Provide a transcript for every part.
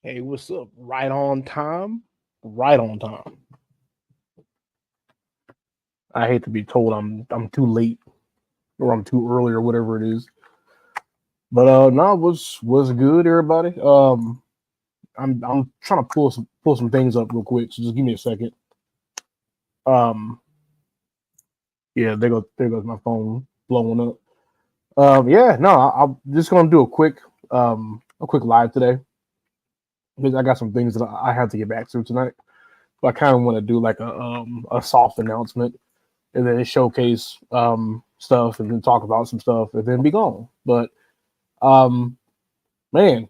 Hey, what's up? Right on time. Right on time. I hate to be told I'm too late or I'm too early or whatever it is. But no, was good, everybody. I'm trying to pull some things up real quick, so just give me a second. Um, yeah, there goes my phone blowing up. Yeah, no, I'm just gonna do a quick live today because I got some things that I have to get back to tonight. But I kind of want to do like a soft announcement and then showcase stuff and then talk about some stuff and then be gone. But um, man,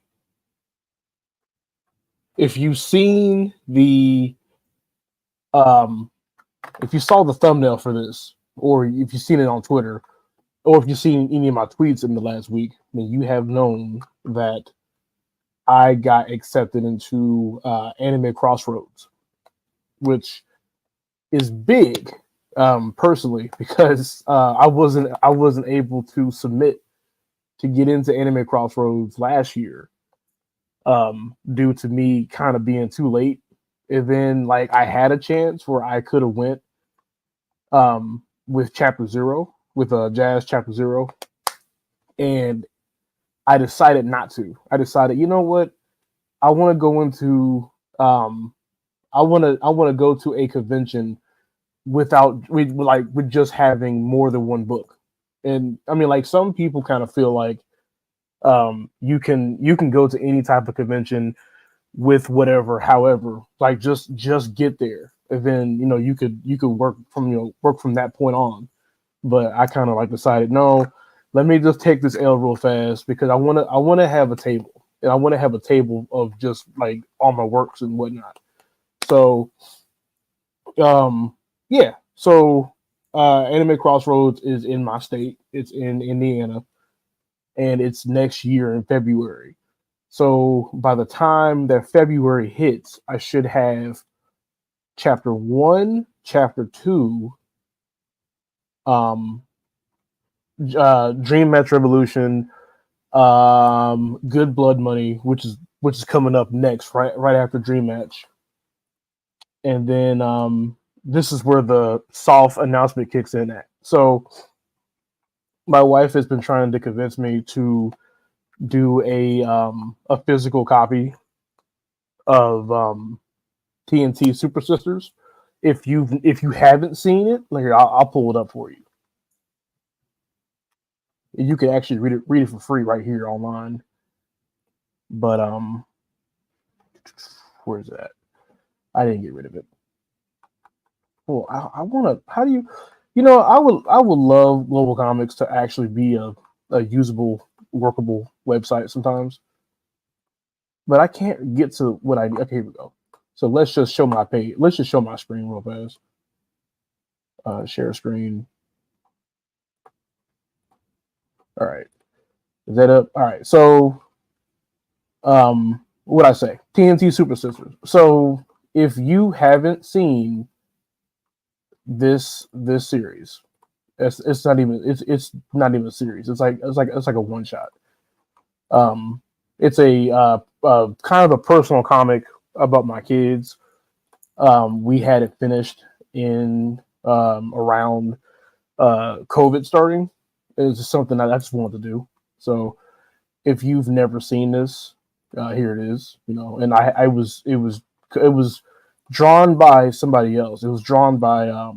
if you've seen the um, if you saw the thumbnail for this, or if you've seen it on Twitter, or if you've seen any of my tweets in the last week, then you have known that I got accepted into Anime Crossroads, which is big personally because I wasn't able to submit to get into Anime Crossroads last year due to me kind of being too late. And then like I had a chance where I could have went with Chapter Zero with Jazz Chapter Zero, and I decided not to. I decided, you know what, I want to go into I want to go to a convention with just having more than one book. And I mean, like some people kind of feel like you can go to any type of convention with whatever, however, like just get there, and then you could work from that point on. But I kind of like decided, no, let me just take this L real fast because I want to have a table, and I want to have a table of just like all my works and whatnot. So um yeah, so Anime Crossroads is in my state. It's in Indiana, and it's next year in February. So by the time that February hits, I should have chapter one, chapter two, um, Dream Match Revolution, Good Blood Money, which is coming up next, right after Dream Match, and then this is where the soft announcement kicks in at. So my wife has been trying to convince me to do a physical copy of TNT Super Sisters. If you haven't seen it, like I'll pull it up for you. You can actually read it for free right here online. But where's that? I didn't get rid of it. Well, I want to. How do you? I would love Global Comics to actually be a usable, workable website sometimes, but I can't get to what I need. Okay, here we go. So let's just show my page. Let's just show my screen real fast. Share screen. All right. Is that up? All right. So, what I say? TNT Super Sisters. So, if you haven't seen this series, it's not even a series. It's like a one shot. Um, it's a kind of a personal comic about my kids. We had it finished in around COVID starting. It was just something that I just wanted to do. So if you've never seen this, here it is. And it was drawn by somebody else. It was drawn by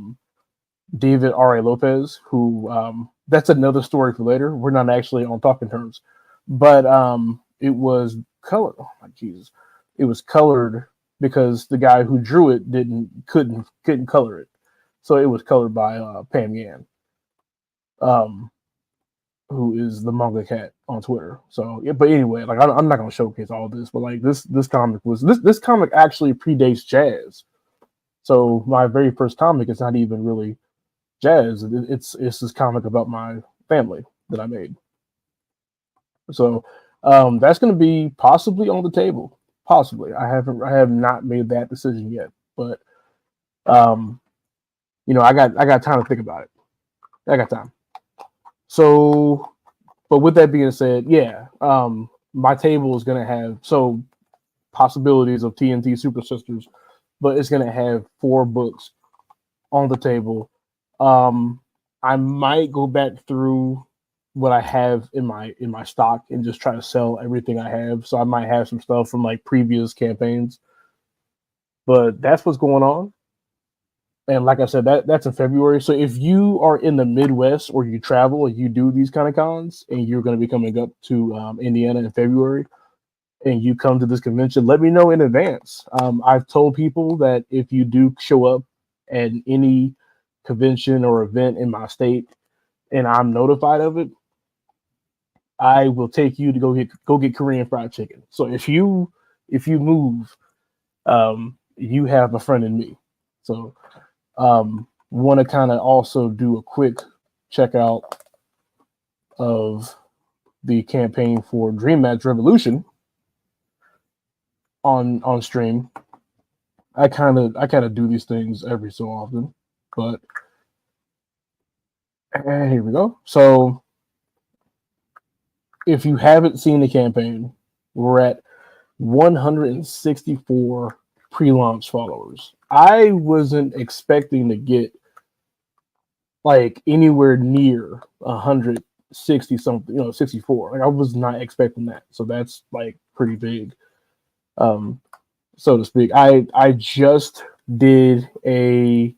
David R. A. Lopez, who that's another story for later. We're not actually on talking terms, but it was colored. Oh my Jesus! It was colored because the guy who drew it couldn't color it, so it was colored by Pam Yan. Um, who is the manga cat on Twitter. So yeah, but anyway, like I'm not gonna showcase all this, but like this comic actually predates Jazz. So my very first comic is not even really Jazz. It's this comic about my family that I made. So that's gonna be possibly on the table. Possibly. I have not made that decision yet, but um, I got time to think about it. I got time. So, but with that being said, yeah, my table is gonna have so. possibilities of TNT Super Sisters, but it's gonna have 4 books on the table. I might go back through what I have in my stock and just try to sell everything I have. So I might have some stuff from like previous campaigns, but that's what's going on. And like I said, that's in February. So if you are in the Midwest or you travel and you do these kind of cons, and you're going to be coming up to Indiana in February, and you come to this convention, let me know in advance. I've told people that if you do show up at any convention or event in my state, and I'm notified of it, I will take you to go get Korean fried chicken. So if you move, you have a friend in me. So want to kind of also do a quick checkout of the campaign for Dream Match Revolution on stream. I kind of do these things every so often, but here we go. So if you haven't seen the campaign, we're at 164 pre-launch followers. I wasn't expecting to get like anywhere near 160 something, 64. Like I was not expecting that. So that's like pretty big, so to speak. I just did a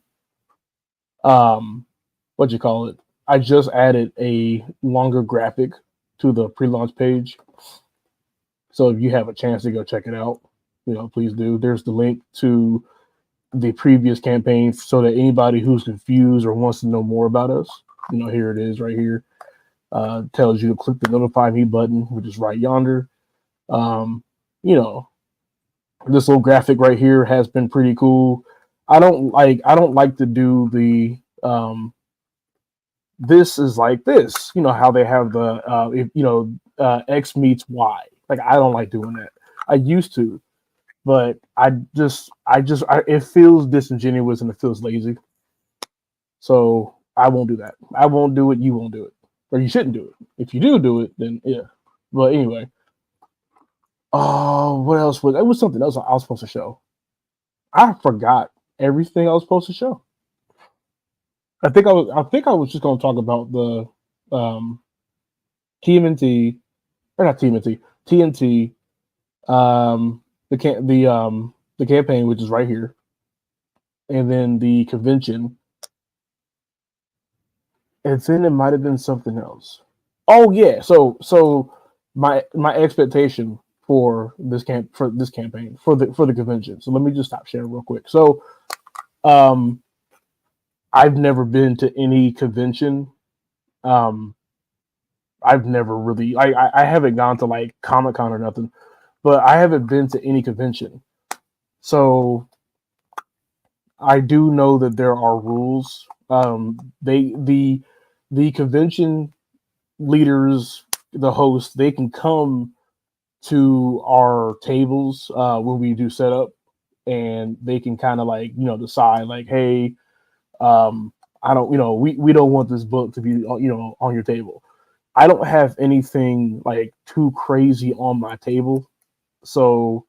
what you call it? I just added a longer graphic to the pre-launch page. So if you have a chance to go check it out, please do. There's the link to the previous campaign so that anybody who's confused or wants to know more about us, here it is right here. Tells you to click the notify me button, which is right yonder. This little graphic right here has been pretty cool. I don't like to do the this is like this, how they have the X meets Y. Like I don't like doing that. I used to, but it feels disingenuous and it feels lazy. So I won't do that. I won't do it. You won't do it, or you shouldn't do it. If you do it, then yeah. But anyway, what else was? It was something else I was supposed to show. I forgot everything I was supposed to show. I think I was just going to talk about the TMNT, or not TMNT, TNT, the campaign, which is right here, and then the convention, and then it might have been something else. Oh yeah, so my expectation for this campaign for the convention. So let me just stop sharing real quick. So, I've never been to any convention. I've never really, I haven't gone to like Comic-Con or nothing, but I haven't been to any convention. So I do know that there are rules. The convention leaders, the hosts, they can come to our tables when we do setup, and they can kind of like decide like, hey, I don't, we don't want this book to be on your table. I don't have anything like too crazy on my table, so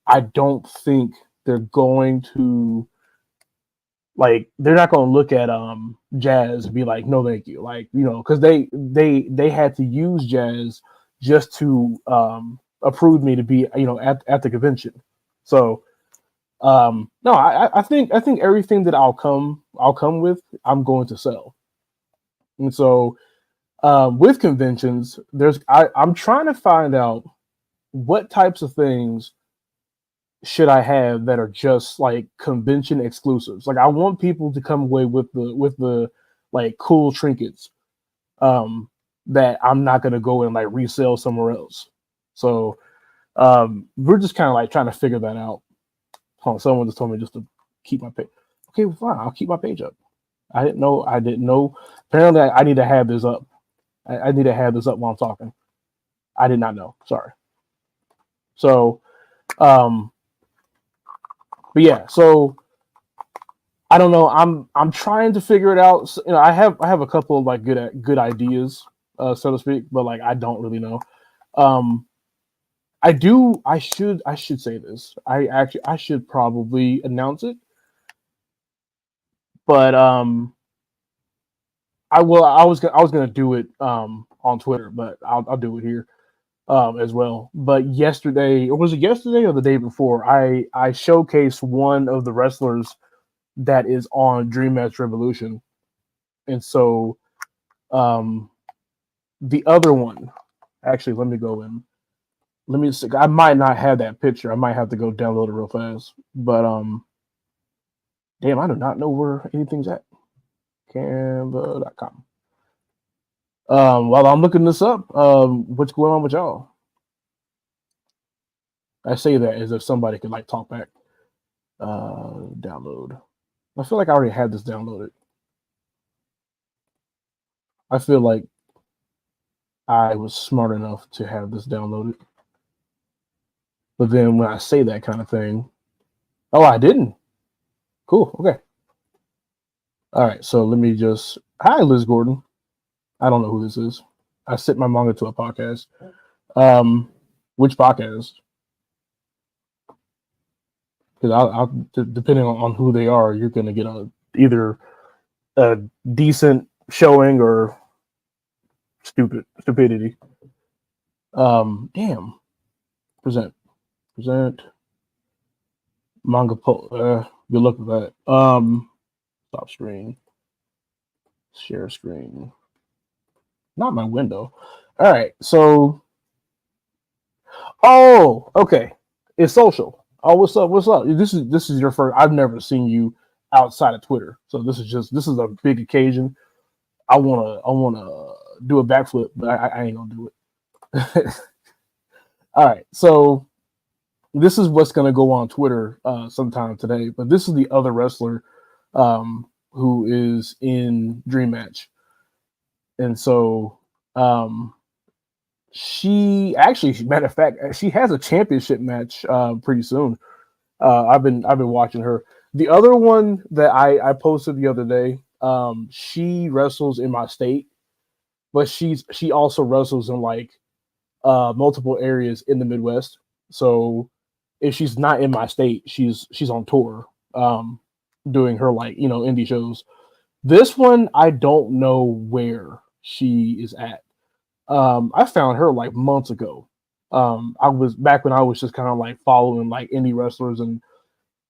I don't think they're going to they're not going to look at Jazz and be like, no thank you, because they had to use Jazz just to approve me to be at the convention. So no, I think everything that I'll come with, I'm going to sell. And so with conventions, I'm trying to find out what types of things should I have that are just like convention exclusives. Like I want people to come away with the like cool trinkets that I'm not going to go and like resell somewhere else. So we're just kind of like trying to figure that out. Someone just told me just to keep my page. Okay, well, fine. I'll keep my page up. I didn't know. Apparently, I need to have this up. I need to have this up while I'm talking. I did not know. Sorry. So, but yeah. So I don't know. I'm trying to figure it out. So, I have a couple of like good ideas, so to speak, but like I don't really know. I do. I should say this. I should probably announce it, but I will. I was gonna do it on Twitter, but I'll do it here as well. But yesterday, or was it yesterday or the day before? I showcased one of the wrestlers that is on Dream Match Revolution, and so um the other one. Actually, let me go in. Let me see. I might not have that picture. I might have to go download it real fast. But damn, I do not know where anything's at. Canva.com. While I'm looking this up, what's going on with y'all? I say that as if somebody could like talk back. Download. I feel like I already had this downloaded. I feel like I was smart enough to have this downloaded. But then when I say that kind of thing, oh, I didn't. Cool. Okay. All right. So let me just. Hi, Liz Gordon. I don't know who this is. I sent my manga to a podcast. Which podcast? Because I'll depending on who they are, you're gonna get either a decent showing or stupidity. Damn. Present manga. Good luck with that. Stop screen. Share screen. Not my window. All right. So. Oh, okay. It's social. Oh, what's up? What's up? This is your first. I've never seen you outside of Twitter, so this is a big occasion. I wanna do a backflip, but I ain't gonna do it. All right, so this is what's gonna go on Twitter sometime today. But this is the other wrestler who is in Dream Match, and so she actually, matter of fact, she has a championship match pretty soon. I've been watching her. The other one that I posted the other day, she wrestles in my state, but she also wrestles in like multiple areas in the Midwest. So if she's not in my state, she's on tour, doing her like indie shows. This one I don't know where she is at. I found her like months ago. I was back when I was just kind of like following like indie wrestlers, and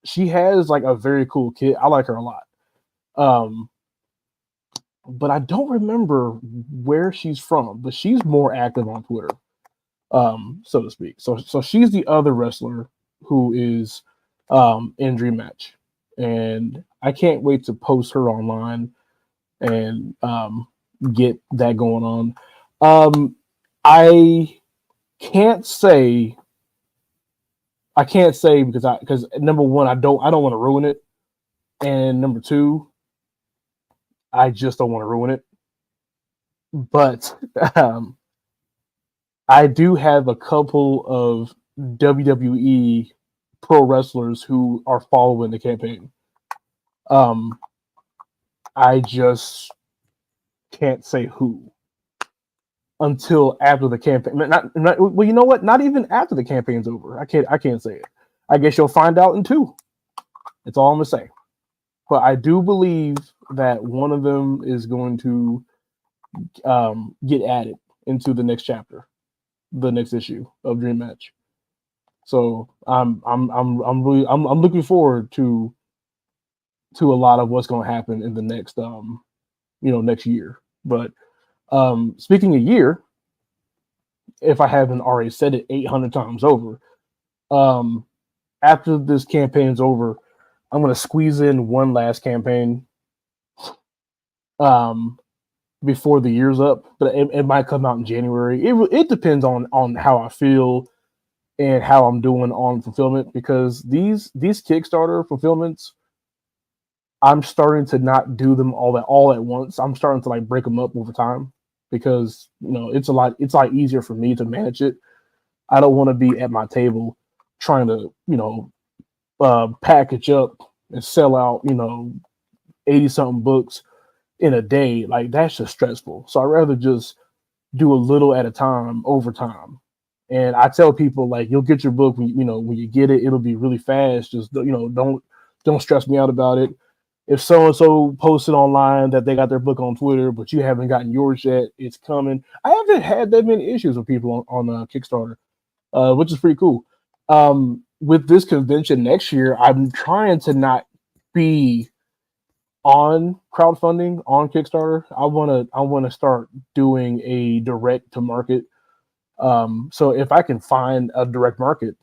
she has like a very cool kid. I like her a lot. But I don't remember where she's from, but she's more active on Twitter, so to speak. So she's the other wrestler who is in Dream Match, and I can't wait to post her online and get that going on. I can't say because number one, I don't want to ruin it, and number two, I just don't want to ruin it. But I do have a couple of WWE pro wrestlers who are following the campaign. I just can't say who until after the campaign. Well, you know what? Not even after the campaign's over. I can't say it. I guess you'll find out in 2. That's all I'm gonna say. But I do believe that one of them is going to get added into the next chapter, the next issue of Dream Match. So I'm looking forward to a lot of what's going to happen in the next next year. But speaking of year, if I haven't already said it 800 times over, after this campaign's over, I'm going to squeeze in one last campaign before the year's up, but it might come out in January. It depends on how I feel and how I'm doing on fulfillment, because these Kickstarter fulfillments, I'm starting to not do them all at once. I'm starting to like break them up over time, because it's a lot easier for me to manage it. I don't want to be at my table trying to package up and sell out 80 something books in a day. Like, that's just stressful. So I'd rather just do a little at a time over time, And I tell people like you'll get your book when when you get it, it'll be really fast. Just don't stress me out about it. If so and so posted online that they got their book on Twitter, but you haven't gotten yours yet, it's coming. I haven't had that many issues with people on Kickstarter, which is pretty cool. With this convention next year, I'm trying to not be on crowdfunding on Kickstarter. I wanna start doing a direct to market. So if I can find a direct market,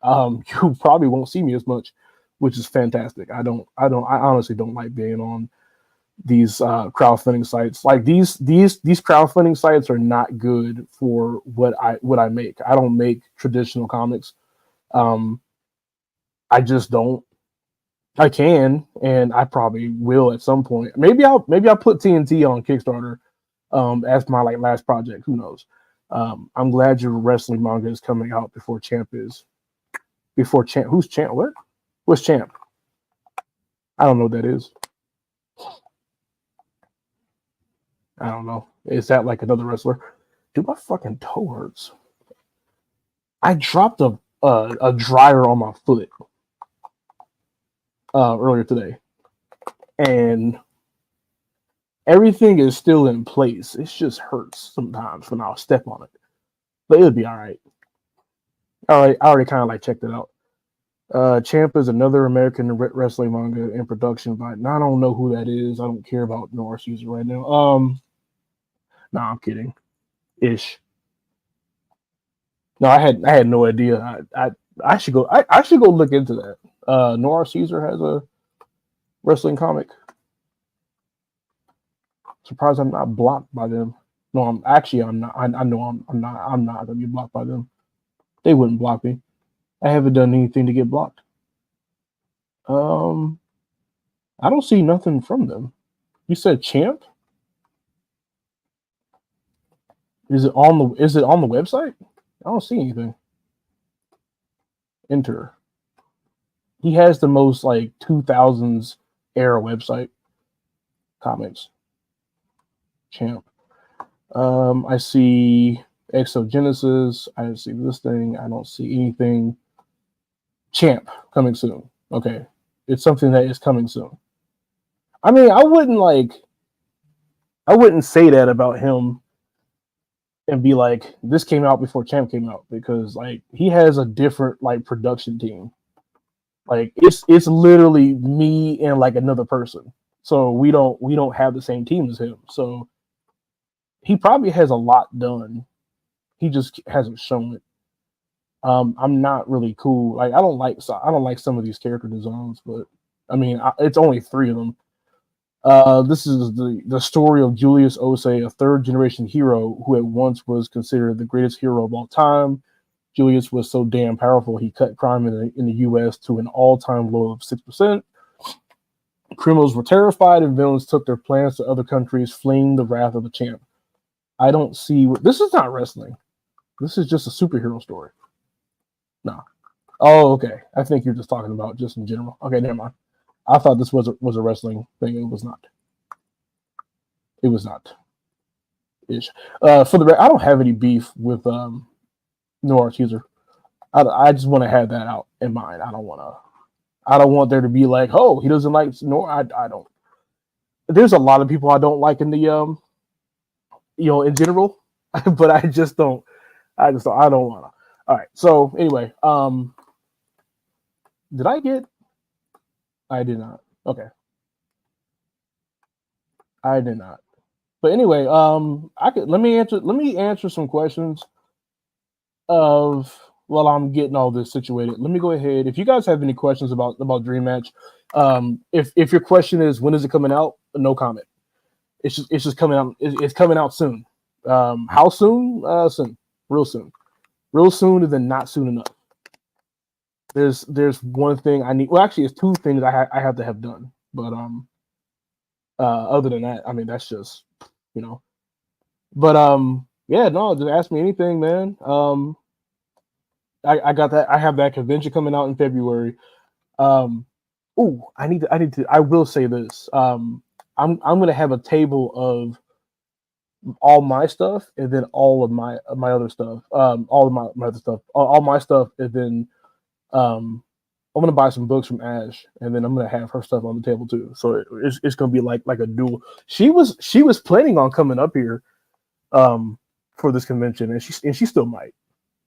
you probably won't see me as much, which is fantastic. I honestly don't like being on these crowdfunding sites. Like these crowdfunding sites are not good for what I make. I don't make traditional comics. Um, I just don't. I can, and I probably will at some point. Maybe I'll put TNT on Kickstarter as my like last project. Who knows? I'm glad your wrestling manga is coming out before Champ is. Before Champ, who's Champ? What? What's Champ? I don't know what that is. I don't know. Is that like another wrestler? Dude, my fucking toe hurts. I dropped a dryer on my foot earlier today, and everything is still in place. It just hurts sometimes when I'll step on it, but it'll be all right. I already kind of like checked it out. Champ is another American wrestling manga in production by. Now I don't know who that is. I don't care about Norse user right now. Nah, I'm kidding. Ish. No, I had no idea. I should go. I should go look into that. Nora Caesar has a wrestling comic. Surprised I'm not blocked by them. No, I'm not. I know I'm not. I'm not gonna be blocked by them. They wouldn't block me. I haven't done anything to get blocked. I don't see nothing from them. You said Champ? Is it on the website? I don't see anything. Enter. He has the most like 2000s era website comics. Champ. I see Exogenesis. I see this thing. I don't see anything. Champ coming soon. Okay. It's something that is coming soon. I mean, I wouldn't say that about him and be like, this came out before Champ came out, because like he has a different like production team. Like it's literally me and like another person. So we don't have the same team as him. So he probably has a lot done. He just hasn't shown it. I'm not really cool. Like I don't like some of these character designs, but I mean it's only 3 of them. This is the story of Julius Osei, a third-generation hero who at once was considered the greatest hero of all time. Julius was so damn powerful, he cut crime in the U.S. to an all-time low of 6%. Criminals were terrified, and villains took their plans to other countries, fleeing the wrath of the champ. I don't see... This is not wrestling. This is just a superhero story. No. Oh, okay. I think you're just talking about just in general. Okay, never mind. I thought this was a wrestling thing. It was not. It was not. Ish. For the I don't have any beef with Noir Accuser. I just want to have that out in mind. I don't want there to be like, oh, he doesn't like Noir. I don't. There's a lot of people I don't like in the in general, but I just don't. I don't want to. All right. So anyway, did I get? I did not. Okay. I did not. But anyway, let me answer some questions of while I'm getting all this situated. Let me go ahead. If you guys have any questions about Dream Match, if your question is when is it coming out, no comment. It's just coming out. It's coming out soon. How soon? Soon. Real soon. Real soon, and then not soon enough. There's one thing I need. Well, actually, it's 2 things I have to have done. But other than that, I mean, that's just But yeah, no, just ask me anything, man. I got that. I have that convention coming out in February. I will say this. I'm gonna have a table of all my stuff, and then all of my other stuff, all of my other stuff, all my stuff, and then I'm gonna buy some books from Ash, and then I'm gonna have her stuff on the table too. So it's gonna be like a duel. She was planning on coming up here um for this convention, and she still might.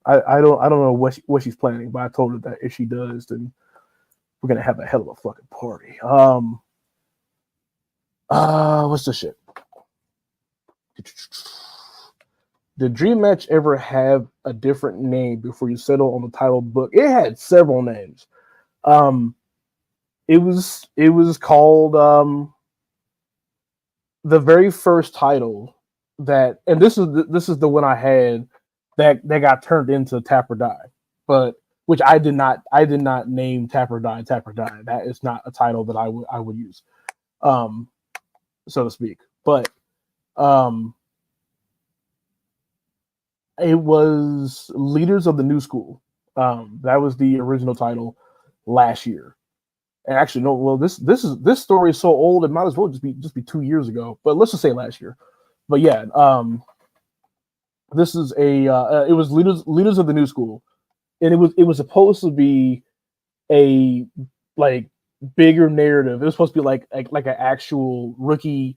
I don't know what she's planning, but I told her that if she does, then we're gonna have a hell of a fucking party. What's the shit? Did Dream Match ever have a different name before you settle on the title book? It had several names. Um, it was called the very first title that, and this is the one I had that got turned into Tap or Die, but which I did not name Tap or Die Tap or Die. That is not a title that I would use, um, so to speak. But um, it was Leaders of the New School. That was the original title last year. And actually, no. Well, this story is so old, it might as well just be 2 years ago. But let's just say last year. But yeah, this is it was Leaders of the New School, and it was supposed to be a like bigger narrative. It was supposed to be like an actual rookie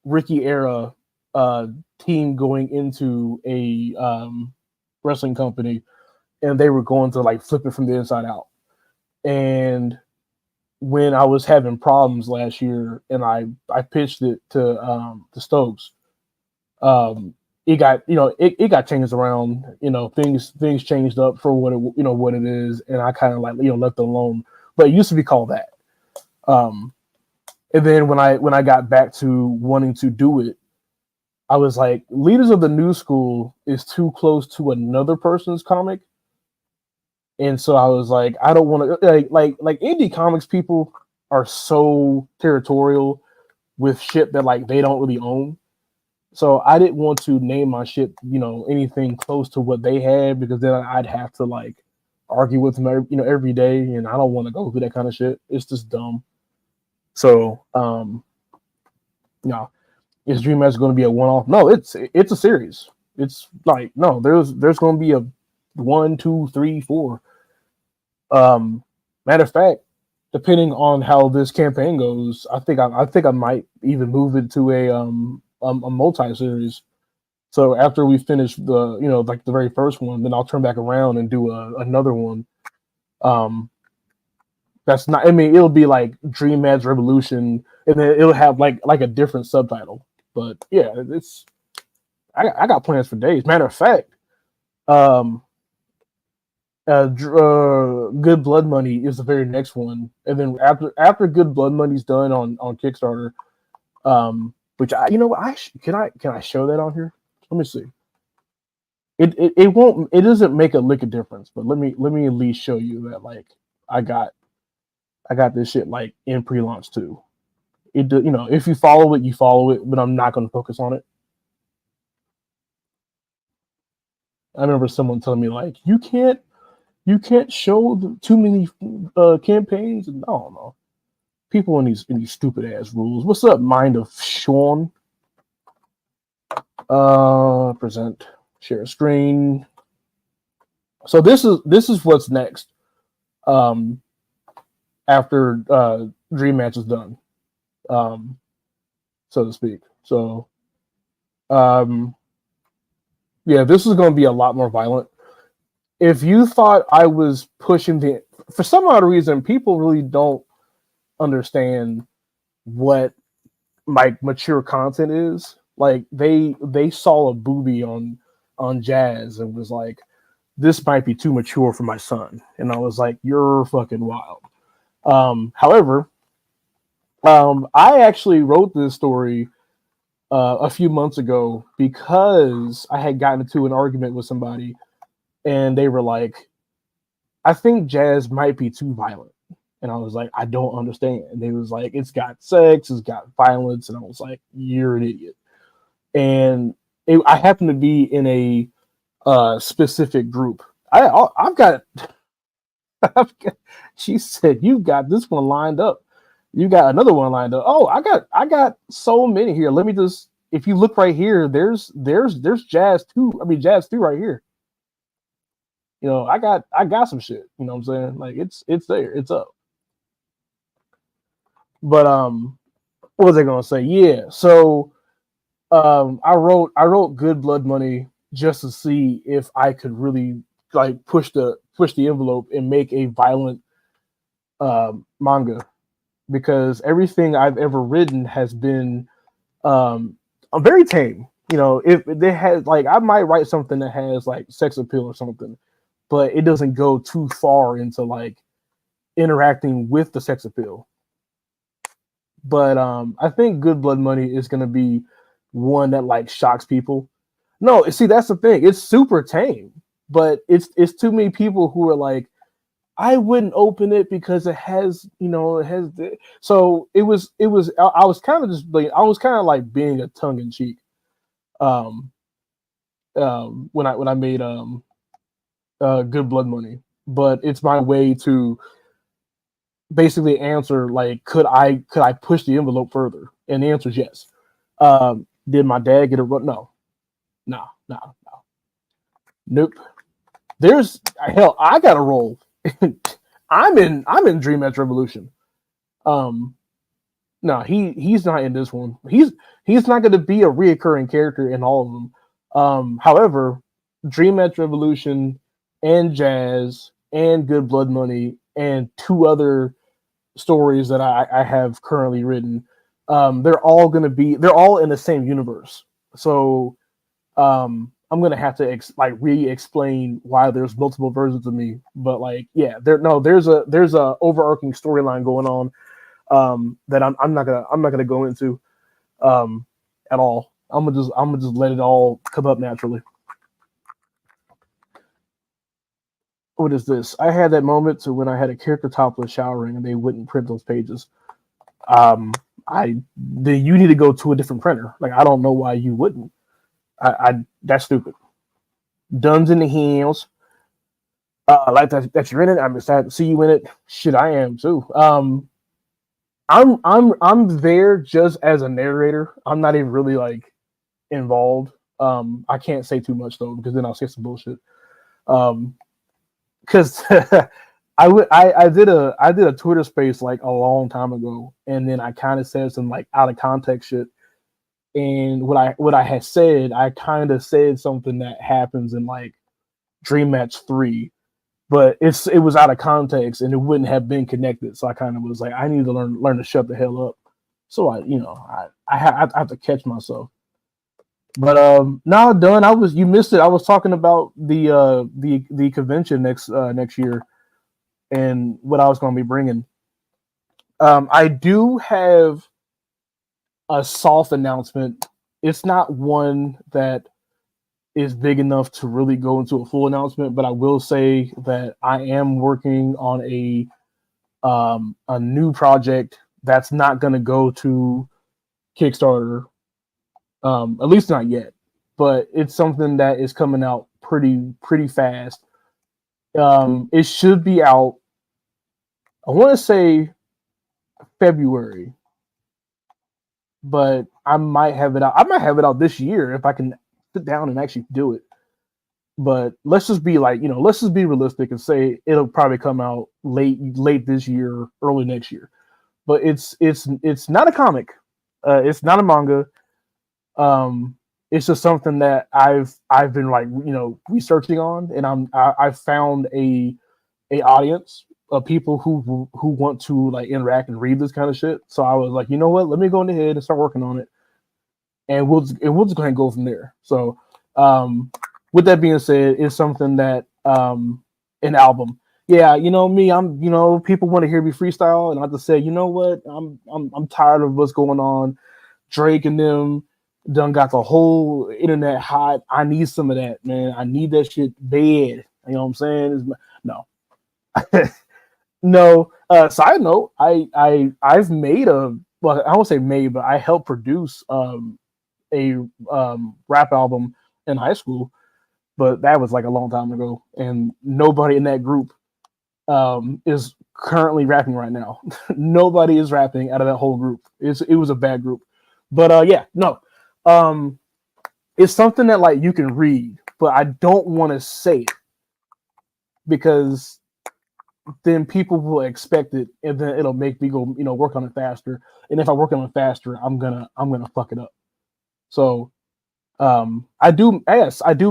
era uh team going into a wrestling company, and they were going to like flip it from the inside out. And when I was having problems last year, and I pitched it to Stokes, it got it got changed around. Things changed up for what it is, and I kind of like left it alone. But it used to be called that. Um, and then when I got back to wanting to do it, I was like, Leaders of the New School is too close to another person's comic. And so I was like, I don't want to like indie comics people are so territorial with shit that like they don't really own. So I didn't want to name my shit, anything close to what they had, because then I'd have to like argue with them every day, and I don't want to go through that kind of shit. It's just dumb. So is Dream Match going to be a one-off? No, it's a series. It's like, no, there's going to be a 1, 2, 3, 4. Matter of fact, depending on how this campaign goes, I think I might even move it to a multi-series. So after we finish the like the very first one, then I'll turn back around and do another one. That's not. I mean, it'll be like Dream Match Revolution, and then it'll have like a different subtitle. But yeah, I got plans for days. Matter of fact, um, Good Blood Money is the very next one, and then after Good Blood Money's done on Kickstarter, which can I show that on here? Let me see. It doesn't make a lick of difference, but let me at least show you that like I got this shit like in pre-launch too. If you follow it, you follow it, but I'm not going to focus on it. I remember someone telling me like you can't show too many campaigns. No, people in these stupid ass rules. What's up, Mind of Sean? Present, share screen. So this is what's next. After Dream Match is done, so to speak. So, yeah, this is going to be a lot more violent. If you thought I was pushing for some odd reason, people really don't understand what my mature content is. Like they saw a booby on Jazz and was like, this might be too mature for my son. And I was like, you're fucking wild. However, I actually wrote this story a few months ago because I had gotten into an argument with somebody, and they were like, I think Jazz might be too violent. And I was like, I don't understand. And they was like, it's got sex, it's got violence. And I was like, you're an idiot. And I happen to be in a specific group. I've got, she said, you've got this one lined up. You got another one lined up. Oh, I got so many here. Let me just if you look right here, there's Jazz 2. I mean Jazz 2 right here. You know, I got some shit. You know what I'm saying? Like it's there, it's up. But what was I gonna say? Yeah, so I wrote Good Blood Money just to see if I could really like push the envelope and make a violent manga, because everything I've ever written has been very tame. You know, if they had like I might write something that has like sex appeal or something, but it doesn't go too far into like interacting with the sex appeal. But I think Good Blood Money is gonna be one that like shocks people. No, see that's the thing. It's super tame, but it's too many people who are like, I wouldn't open it because it has, you know, it has. So it was. I was kind of just like I was kind of like being a tongue in cheek. Um, when I made Good Blood Money, but it's my way to basically answer like could I push the envelope further? And the answer is yes. Did my dad get a run? No, no, no, no, nope. There's hell. I got a role. I'm in Dream Match Revolution. Um, no, he's not in this one. He's not going to be a reoccurring character in all of them. However, Dream Match Revolution and Jazz and Good Blood Money and two other stories that I have currently written, they're all in the same universe. So I'm gonna have to re-explain why there's multiple versions of me. But like, yeah, there's a overarching storyline going on that I'm not gonna go into at all. I'm gonna just let it all come up naturally. What is this? I had that moment to when I had a character topless showering and they wouldn't print those pages. Um, you need to go to a different printer. Like I don't know why you wouldn't. I that's stupid. Duns in the heels. Like that you're in it. I'm excited to see you in it. Shit, I am too. I'm there just as a narrator. I'm not even really like involved. I can't say too much though because then I'll say some bullshit. Because I did a Twitter space like a long time ago, and then I kind of said some like out of context shit. And what I had said, I kind of said something that happens in like Dream Match 3, but it was out of context and it wouldn't have been connected. So I kind of was like, I need to learn to shut the hell up. So I have to catch myself. But now done. You missed it. I was talking about the convention next year and what I was going to be bringing. I do have a soft announcement. It's not one that is big enough to really go into a full announcement, but I will say that I am working on a new project that's not going to go to Kickstarter, at least not yet. But it's something that is coming out pretty fast. It should be out. I want to say February, but I might have it out. I might have it out this year if I can sit down and actually do it. But let's just be like, let's just be realistic and say it'll probably come out late this year, early next year. But it's not a comic. It's not a manga. It's just something that I've been like, researching on, and I found a audience of people who want to like interact and read this kind of shit. So I was like, you know what? Let me go ahead and start working on it, and we'll just go ahead and go from there. So, with that being said, it's something that an album. Yeah, me. People want to hear me freestyle, and I just say, you know what? I'm tired of what's going on. Drake and them done got the whole internet hot. I need some of that, man. I need that shit bad. You know what I'm saying? No. No. Side note, I've made well, I won't say made, but I helped produce a rap album in high school, but that was like a long time ago, and nobody in that group is currently rapping right now. Nobody is rapping out of that whole group. It was a bad group, but yeah, no. Um, it's something that like you can read, but I don't want to say it because then people will expect it, and then it'll make me go, work on it faster. And if I work on it faster, I'm gonna fuck it up. So, I do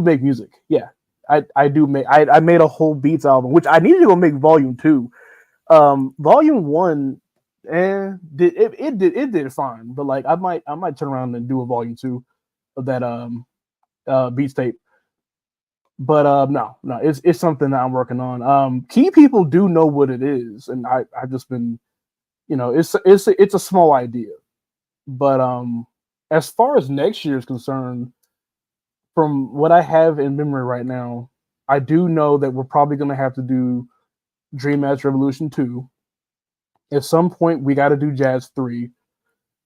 make music. Yeah, I do make. I made a whole beats album, which I needed to go make volume two. Volume one, it did fine, but like I might turn around and do a volume two of that beats tape. But no, it's something that I'm working on. Key people do know what it is, and I've just been, it's a small idea. But as far as next year is concerned, from what I have in memory right now, I do know that we're probably gonna have to do Dream Match Revolution 2. At some point, we got to do Jazz 3,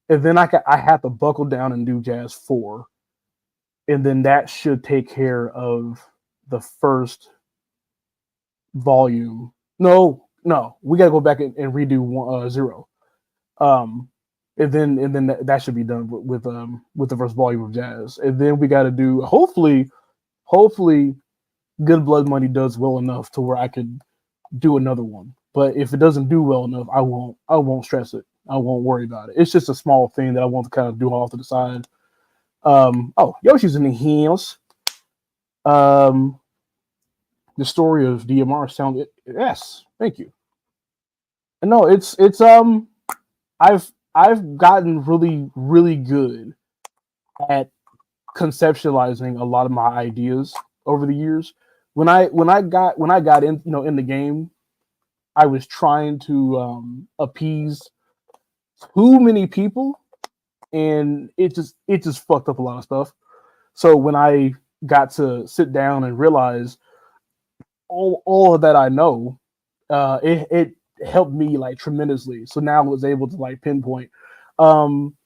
and then I have to buckle down and do Jazz 4, and then that should take care of the first volume. No, we got to go back and redo 0. Um, and then that should be done with the first volume of Jazz, and then we got to do hopefully Good Blood Money does well enough to where I could do another one. But if it doesn't do well enough, I won't stress it. I won't worry about it. It's just a small thing that I want to kind of do off to the side. Oh, Yoshi's in the hills. Um, the story of DMR sounded, yes, thank you. No, it's I've gotten really really good at conceptualizing a lot of my ideas over the years. When I got in the game, I was trying to appease too many people, and it just fucked up a lot of stuff. So when I got to sit down and realize all of that I know, it helped me like tremendously. So now I was able to like pinpoint. Um,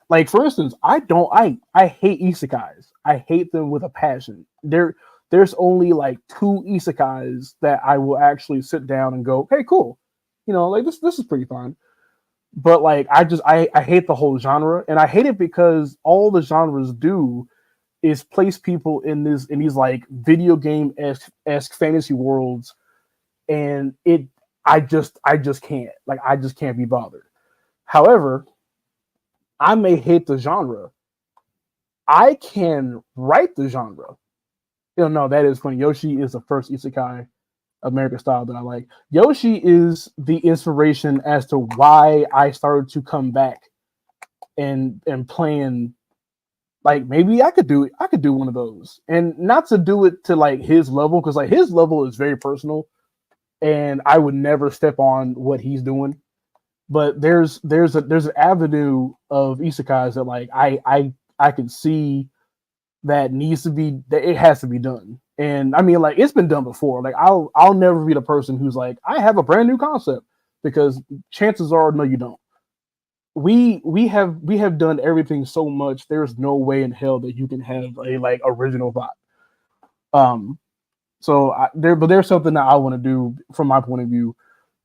like for instance, I hate isekais. I hate them with a passion. There's only like two isekais that I will actually sit down and go, hey, cool. Like this is pretty fun. But like I hate the whole genre, and I hate it because all the genres do is place people in these like video game esque fantasy worlds, and I just can't, like, I just can't be bothered. However, I may hate the genre. I can write the genre. No, that is funny. Yoshi is the first isekai American style that I like. Yoshi is the inspiration as to why I started to come back and playing. Like maybe I could do one of those, and not to do it to like his level, because like his level is very personal, and I would never step on what he's doing. But there's an avenue of isekais that like I can see that it has to be done. And I mean, like, it's been done before. Like I'll never be the person who's like, I have a brand new concept, because chances are no you don't. We have done everything so much. There's no way in hell that you can have a like original thought. Um, but there's something that I want to do from my point of view,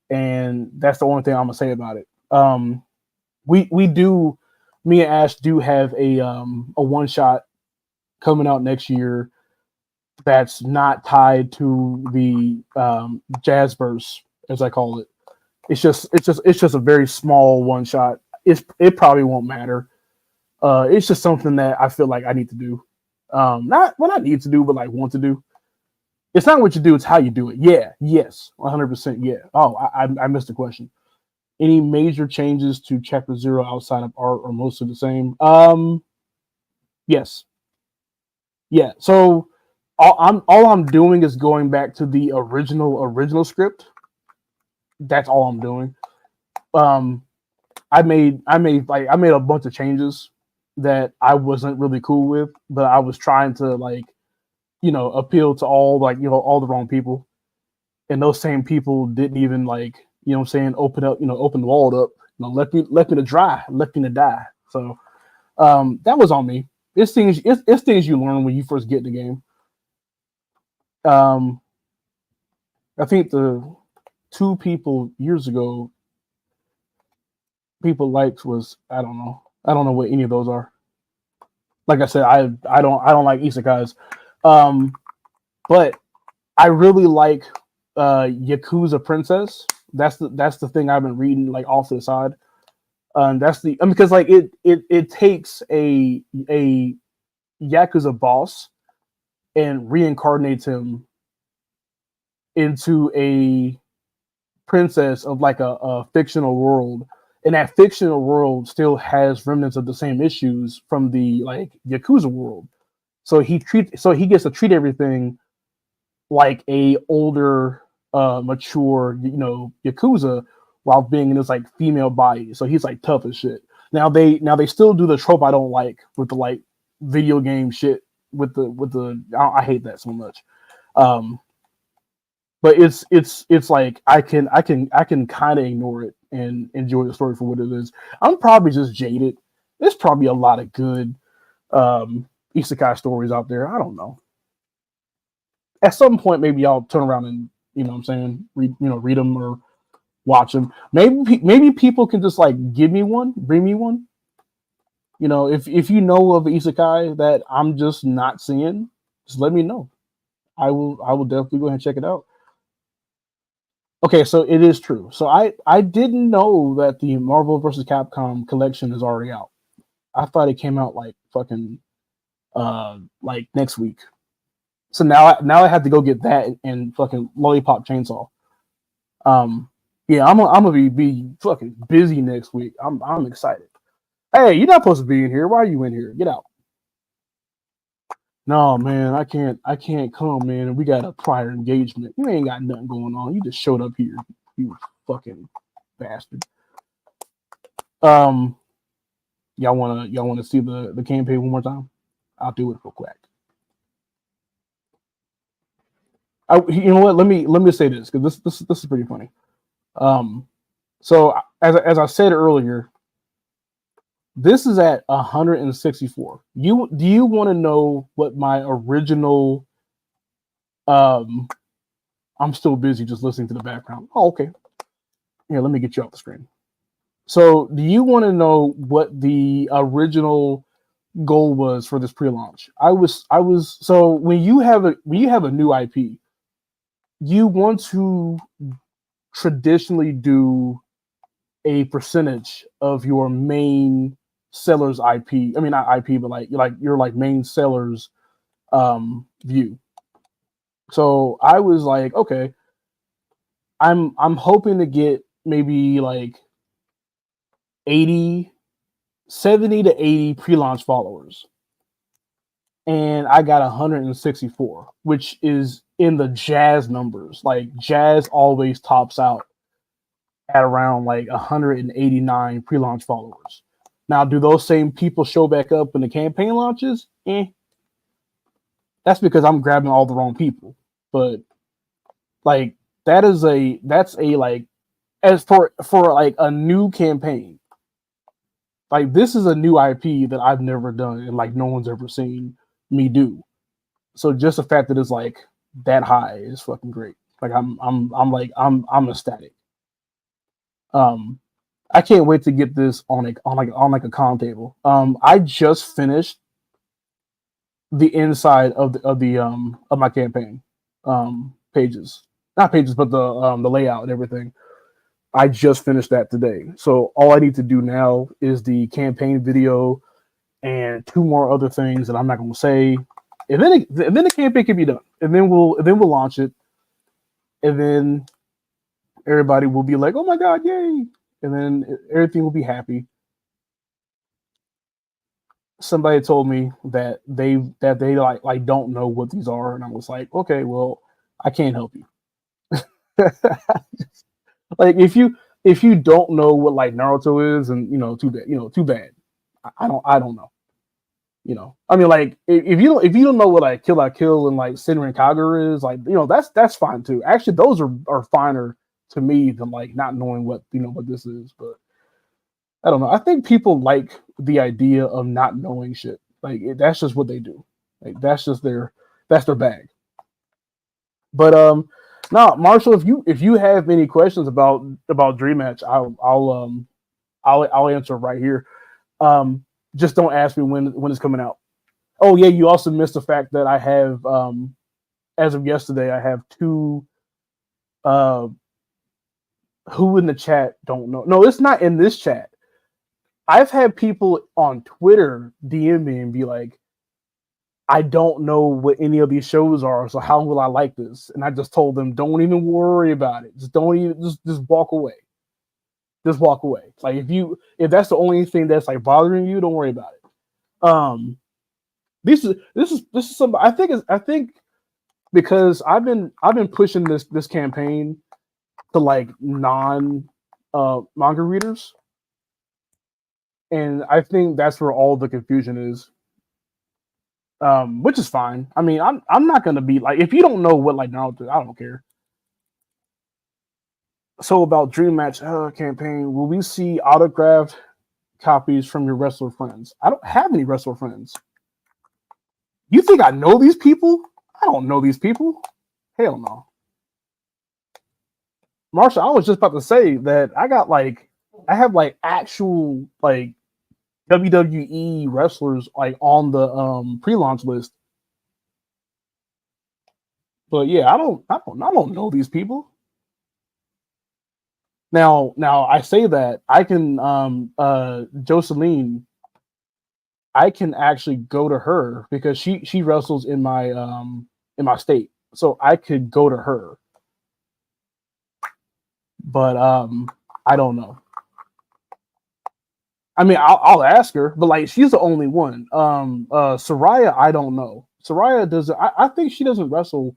and that's the only thing I'm gonna say about it. We do, me and Ash do have a one shot coming out next year that's not tied to the jazz burst, as I call it. It's just a very small one shot. It probably won't matter. It's just something that I feel like I need to do. Not what I need to do, but like want to do. It's not what you do; it's how you do it. Yeah, yes, 100%. Yeah. Oh, I missed the question. Any major changes to Chapter Zero outside of art, or most of the same? Yes. Yeah. So all I'm doing is going back to the original script. That's all I'm doing. Um, I made a bunch of changes that I wasn't really cool with, but I was trying to like, appeal to all, like, all the wrong people. And those same people didn't even, like, what I'm saying, open the wall up, left me to dry, left me to die. So that was on me. It's things you learn when you first get in the game. Um, I think the two people years ago people liked was, I don't know what any of those are. like I said, I don't like isekais, um, but I really like Yakuza Princess. That's the thing I've been reading like off to the side. That's the because like it takes a Yakuza boss and reincarnates him into a princess of like a fictional world, and that fictional world still has remnants of the same issues from the like Yakuza world. So he gets to treat everything like a older, mature, Yakuza while being in this like female body. So he's like tough as shit. Now they still do the trope I don't like with the like video game shit with the I hate that so much. Um, but it's like I can kind of ignore it and enjoy the story for what it is. I'm probably just jaded. There's probably a lot of good isekai stories out there. I don't know. At some point, maybe I'll turn around and what I'm saying, read them or watch them. Maybe people can just like give me one, bring me one. If you know of an isekai that I'm just not seeing, just let me know. I will definitely go ahead and check it out. Okay, so it is true. So I didn't know that the Marvel vs. Capcom collection is already out. I thought it came out like fucking like next week. So now I have to go get that and fucking Lollipop Chainsaw. Yeah, I'm gonna be fucking busy next week. I'm excited. Hey, you're not supposed to be in here. Why are you in here? Get out. No, man, I can't come, man. We got a prior engagement. You ain't got nothing going on. You just showed up here. You fucking bastard. Um, y'all wanna see the campaign one more time? I'll do it real quick. You know what? Let me say this because this is pretty funny. Um, so as I said earlier, this is at 164. Do you want to know what my original? Um, I'm still busy just listening to the background. Oh, okay. Yeah, let me get you off the screen. So, do you want to know what the original goal was for this pre-launch? I was so when you have a new IP, you want to traditionally do a percentage of your main seller's IP. I mean, not IP, but like your like main seller's view. So I was like, okay, I'm hoping to get maybe like 80, 70 to 80 pre-launch followers. And I got 164, which is in the Jazz numbers. Like Jazz always tops out at around like 189 pre-launch followers. Now, do those same people show back up when the campaign launches? That's because I'm grabbing all the wrong people. But like that's a like as for like a new campaign. Like this is a new IP that I've never done and like no one's ever seen me do. So just the fact that it's like that high is fucking great. Like I'm ecstatic. Um, I can't wait to get this on a con table. I just finished the inside of my campaign pages, not pages, but the layout and everything. I just finished that today. So all I need to do now is the campaign video and two more other things that I'm not going to say. And then the campaign can be done, and then we'll launch it, and then everybody will be like, "Oh my god, yay!" And then everything will be happy. Somebody told me that they like don't know what these are, and I was like, okay, well, I can't help you. Like if you don't know what like Naruto is, and too bad. I don't know. I mean, like if you don't know what like Kill La Kill and like Senran Kagura is, like that's fine too. Actually, those are finer to me than like not knowing what this is. But I don't know. I think people like the idea of not knowing shit. Like that's just what they do. Like that's their bag. But now Marshall, if you have any questions about Dream Match, I'll answer right here. Just don't ask me when it's coming out. Oh yeah, you also missed the fact that I have, as of yesterday, I have two. Uh, who in the chat don't know? No, it's not in this chat. I've had people on Twitter DM me and be like, I don't know what any of these shows are, so how will I like this? And I just told them, don't even worry about it. Just don't even just walk away. Just walk away. Like if that's the only thing that's like bothering you, don't worry about it. This is some I think because I've been pushing this campaign to like non manga readers, and I think that's where all the confusion is. Which is fine. I mean, I'm not gonna be like, if you don't know what like Naruto, I don't care. So about Dream Match campaign, will we see autographed copies from your wrestler friends? I don't have any wrestler friends. You think I know these people? I don't know these people. Hell no. Marsha, I was just about to say that I have like actual like WWE wrestlers like on the pre-launch list. But yeah, I don't know these people. Now I say that I can Jocelyn, I can actually go to her because she wrestles in my state. So I could go to her. But I don't know. I mean, I'll ask her, but like she's the only one. Soraya, I don't know. Soraya doesn't. I think she doesn't wrestle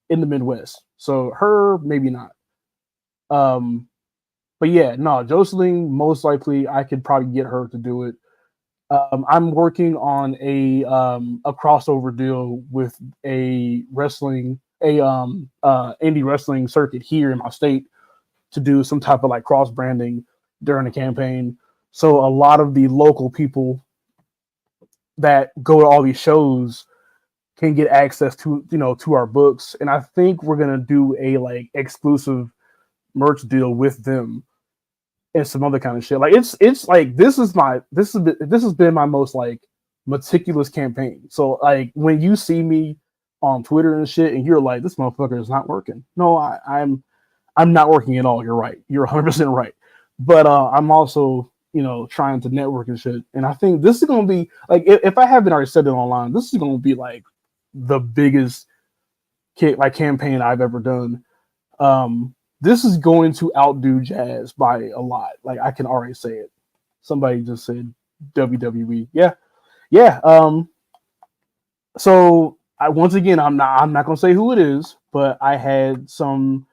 in the Midwest, so her maybe not. Um, but yeah, no, Jocelyn most likely I could probably get her to do it. I'm working on a crossover deal with a indie wrestling circuit here in my state to do some type of like cross branding during the campaign. So a lot of the local people that go to all these shows can get access to to our books, and I think we're gonna do a like exclusive merch deal with them and some other kind of shit. Like it's like this has been my most like meticulous campaign. So like when you see me on Twitter and shit, and you're like, this motherfucker is not working. No, I'm not working at all. You're right. You're 100% right. But I'm also trying to network and shit. And I think this is gonna be like if I haven't already said it online, this is gonna be like the biggest campaign I've ever done. This is going to outdo Jazz by a lot. Like I can already say it. Somebody just said WWE. Yeah, yeah. So once again, I'm not gonna say who it is, but I had some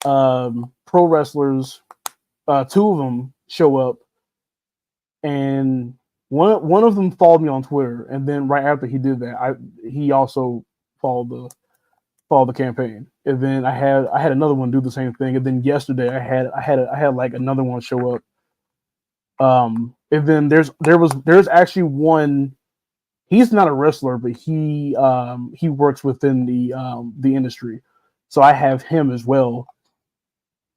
pro wrestlers, two of them show up, and one of them followed me on Twitter, and then right after he did that, he also followed the campaign. And then I had another one do the same thing. And then yesterday I had like another one show up. And then there's actually one. He's not a wrestler, but he works within the industry. So I have him as well.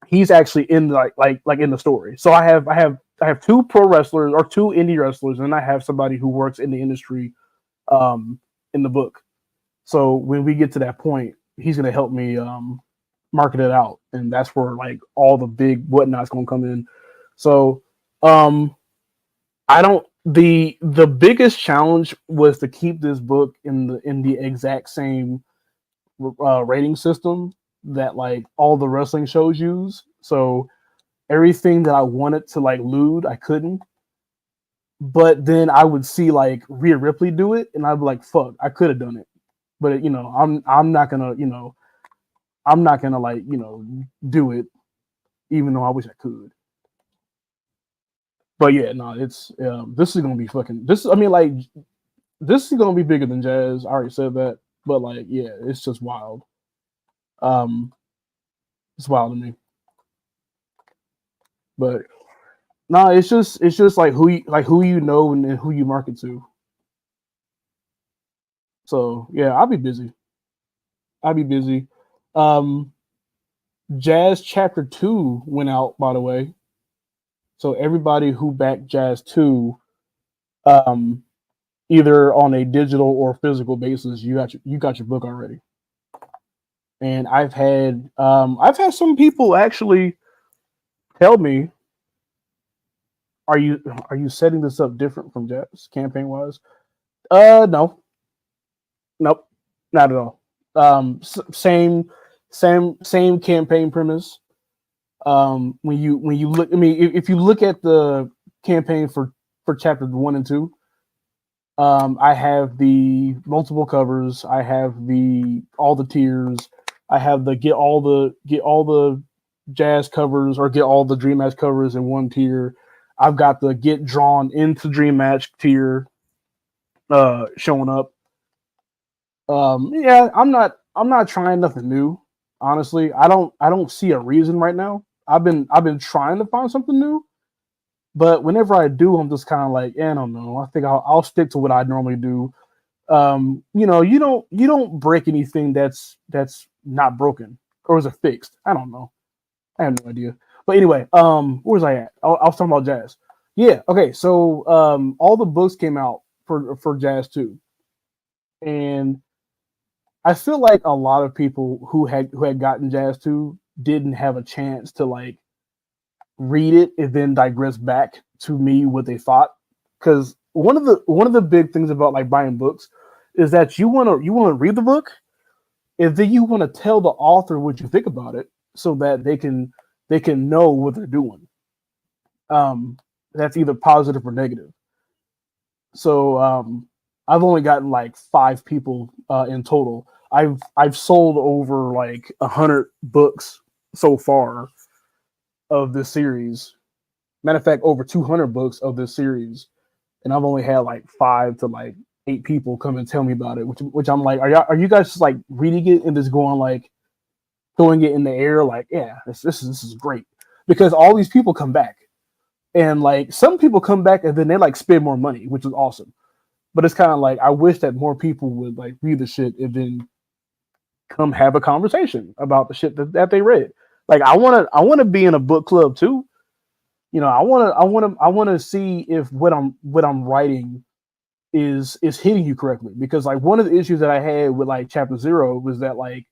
He's actually in like in the story. So I have two pro wrestlers or two indie wrestlers, and I have somebody who works in the industry in the book. So when we get to that point, he's gonna help me market it out, and that's where like all the big whatnot's gonna come in. So I don't the biggest challenge was to keep this book in the exact same rating system that like all the wrestling shows use. So everything that I wanted to like lewd, I couldn't. But then I would see like Rhea Ripley do it, and I'd be like, "Fuck, I could have done it." But I'm not gonna like do it, even though I wish I could. But yeah, no, it's this is gonna be fucking this. I mean, like this is gonna be bigger than Jazz. I already said that, but like yeah, it's just wild. Um, it's wild to me. But no, it's just like who you know and who you market to. So yeah, I'll be busy. I'll be busy. Um, Jazz Chapter 2 went out, by the way. So everybody who backed Jazz 2, um, either on a digital or physical basis, you got your book already. And I've had some people actually tell me, are you setting this up different from Jazz campaign wise? No, nope, not at all. Same campaign premise. When you look, I mean, if you look at the campaign for chapters 1 and 2, I have the multiple covers. I have the all the tiers. I have the get all the jazz covers or get all the dream match covers in one tier. I've got the get drawn into dream match tier showing up. Yeah, I'm not trying nothing new. Honestly, I don't see a reason right now. I've been trying to find something new, but whenever I do, I'm just kind of like, I don't know. I think I'll stick to what I normally do. You don't break anything that's not broken, or is it fixed? I don't know. I have no idea. But anyway, where was I at? I was talking about Jazz. Yeah. Okay. So all the books came out for Jazz 2, and I feel like a lot of people who had gotten Jazz 2 didn't have a chance to like read it and then digress back to me what they thought. Because one of the big things about like buying books is that you want to read the book and then you want to tell the author what you think about it so that they can know what they're doing. That's either positive or negative. So I've only gotten like 5 people in total. I've sold over like 100 books so far of this series. Matter of fact, over 200 books of this series, and I've only had like 5 to like 8 people come and tell me about it. Which I'm like, are you guys just like reading it and just going like throwing it in the air like, yeah, this is great, because all these people come back, and like some people come back and then they like spend more money, which is awesome. But it's kind of like I wish that more people would like read the shit and then come have a conversation about the shit that they read. Like I want to be in a book club too. You know, I want to see if what I'm writing is hitting you correctly, because like one of the issues that I had with like chapter 0 was that like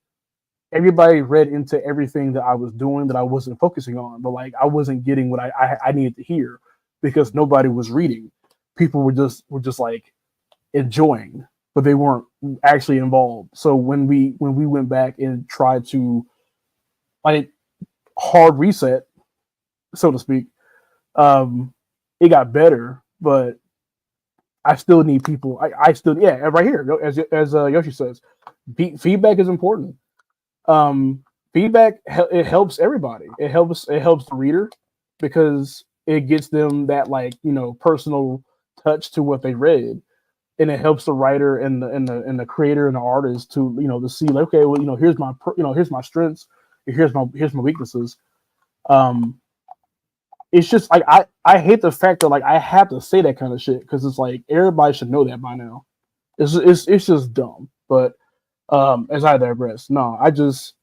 everybody read into everything that I was doing that I wasn't focusing on, but like I wasn't getting what I needed to hear because nobody was reading. People were just like enjoying, but they weren't actually involved. So when we went back and tried to like hard reset, so to speak, it got better, but I still need people. I still, yeah, right here, as Yoshi says, feedback is important. Feedback it helps everybody. It helps the reader because it gets them that like personal touch to what they read, and it helps the writer and the creator and the artist to to see like, okay, well, here's my strengths, here's my weaknesses. Um, it's just like I hate the fact that like I have to say that kind of shit, because it's like everybody should know that by now. It's just dumb. But as I digress, no, I just,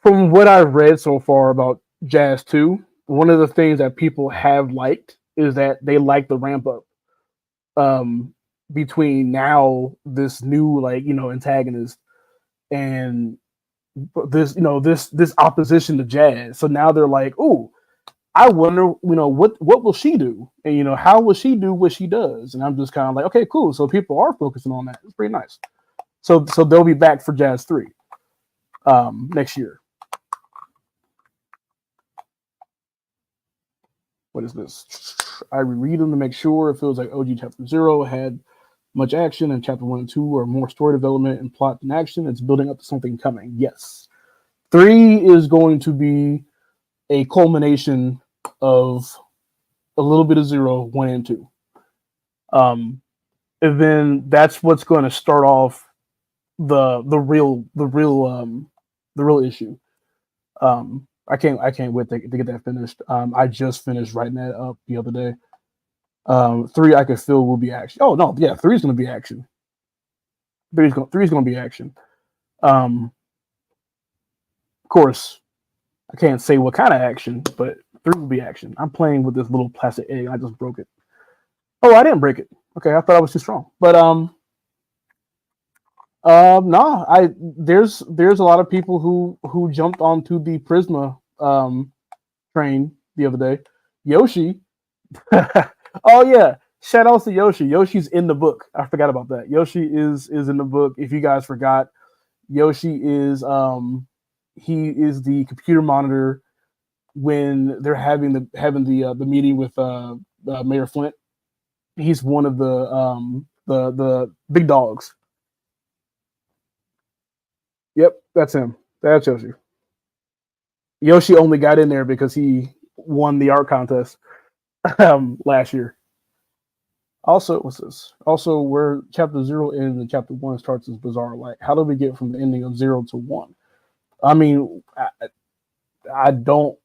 from what I've read so far about Jazz 2, one of the things that people have liked is that they like the ramp up um between now this new like antagonist and this this opposition to Jazz. So now they're like, oh, I wonder, what will she do, and how will she do what she does? And I'm just kind of like, okay, cool. So people are focusing on that. It's pretty nice. So they'll be back for Jazz 3 next year. What is this? I reread them to make sure it feels like OG Chapter 0 had much action, and Chapter 1 and 2 are more story development and plot than action. It's building up to something coming. Yes. 3 is going to be a culmination of a little bit of 0, 1, and 2. And then that's what's going to start off the real issue. I can't wait to get that finished. I just finished writing that up the other day. 3 I could feel will be action. Oh no, yeah, 3 is going to be action. 3 is going to be action. Of course, I can't say what kind of action, but 3 will be action. I'm playing with this little plastic egg. I just broke it. Oh, I didn't break it. Okay, I thought I was too strong. But no, I there's a lot of people who jumped onto the Prisma train the other day. Yoshi. Oh yeah. Shout outs to Yoshi. Yoshi's in the book. I forgot about that. Yoshi is in the book. If you guys forgot, Yoshi is he is the computer monitor when they're having the meeting with Mayor Flint. He's one of the big dogs. Yep, that's him. That's Yoshi. Yoshi only got in there because he won the art contest last year. Also, what's this? Also, where chapter 0 ends and chapter 1 starts is bizarre. Like, how do we get from the ending of 0 to 1? I mean, I don't.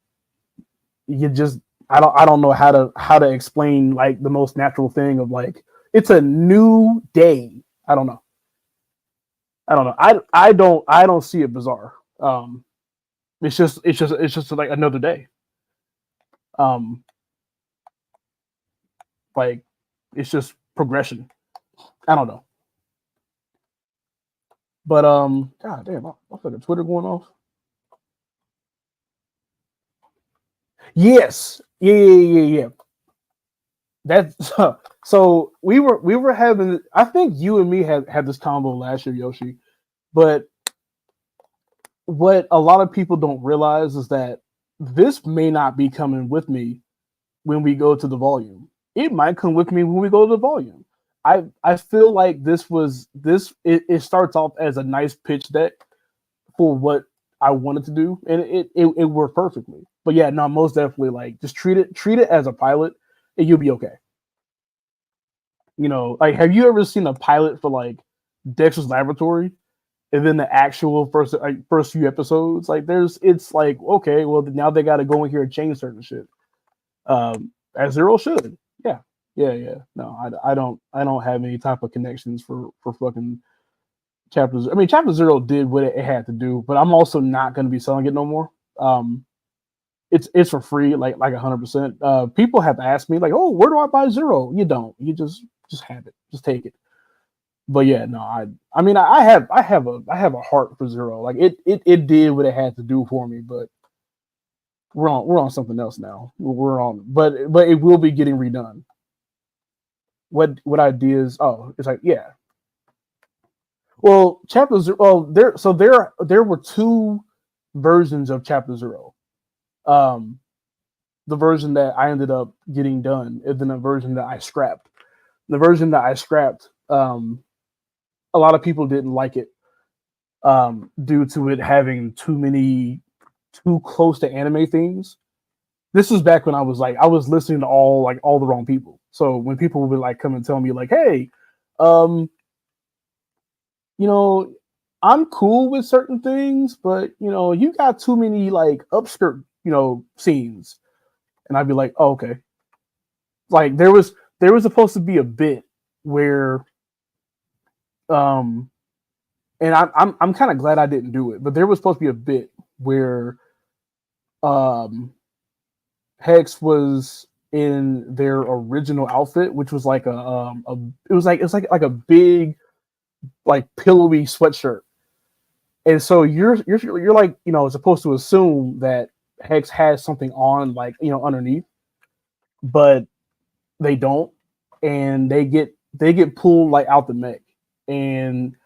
You just I don't know how to explain like the most natural thing of like it's a new day. I don't know. I don't know. I don't see it bizarre. It's just like another day. Um, like it's just progression. I don't know. But god damn, I feel the Twitter going off. Yes, yeah. That's so we were having. I think you and me had this combo last year, Yoshi. But what a lot of people don't realize is that this may not be coming with me when we go to the volume. It might come with me when we go to the volume. I feel like it starts off as a nice pitch deck for what I wanted to do, and it worked perfectly. But yeah, no, most definitely like just treat it as a pilot, and you'll be okay. Like have you ever seen a pilot for like Dexter's Laboratory? And then the actual first few episodes, like it's like okay, well now they got to go in here and change certain shit. As Zero should, yeah. No, I don't have any type of connections for fucking chapters. I mean, chapter 0 did what it had to do, but I'm also not going to be selling it no more. It's for free, like 100%. People have asked me like, oh, where do I buy 0? You don't. You just have it. Just take it. But yeah, no, I mean I have a heart for 0. Like it did what it had to do for me, but we're on something else now. We're on but it will be getting redone. What ideas? Oh, it's like yeah. Well, chapter 0. Well, there were two versions of chapter 0. Um, the version that I ended up getting done, and then a version that I scrapped. The version that I scrapped, a lot of people didn't like it due to it having too close to anime themes. This was back when I was listening to all the wrong people. So when people would like come and tell me like, hey, um, you know, I'm cool with certain things, but you got too many like upskirt, scenes. And I'd be like, oh, okay. Like there was supposed to be a bit where um and I'm kind of glad I didn't do it, but there was supposed to be a bit where um Hex was in their original outfit, which was like it's like a big like pillowy sweatshirt, and so you're like supposed to assume that Hex has something on like underneath, but they don't, and they get pulled like out the mech, and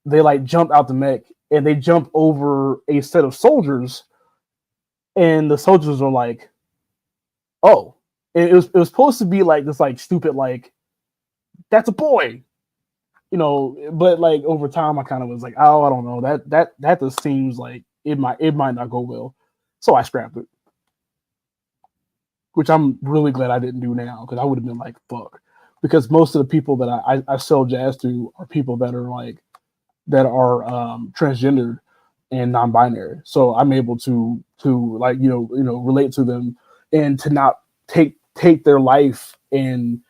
they like jump out the mech, and they jump over a set of soldiers, and the soldiers are like, oh, and it was supposed to be like this like stupid like that's a boy, but like over time I kind of was like, oh, I don't know, that just seems like it might not go well, so I scrapped it, which I'm really glad I didn't do now because I would have been like fuck, because most of the people that I sell jazz to are people that are transgendered and non-binary, so I'm able to like relate to them and to not take their life and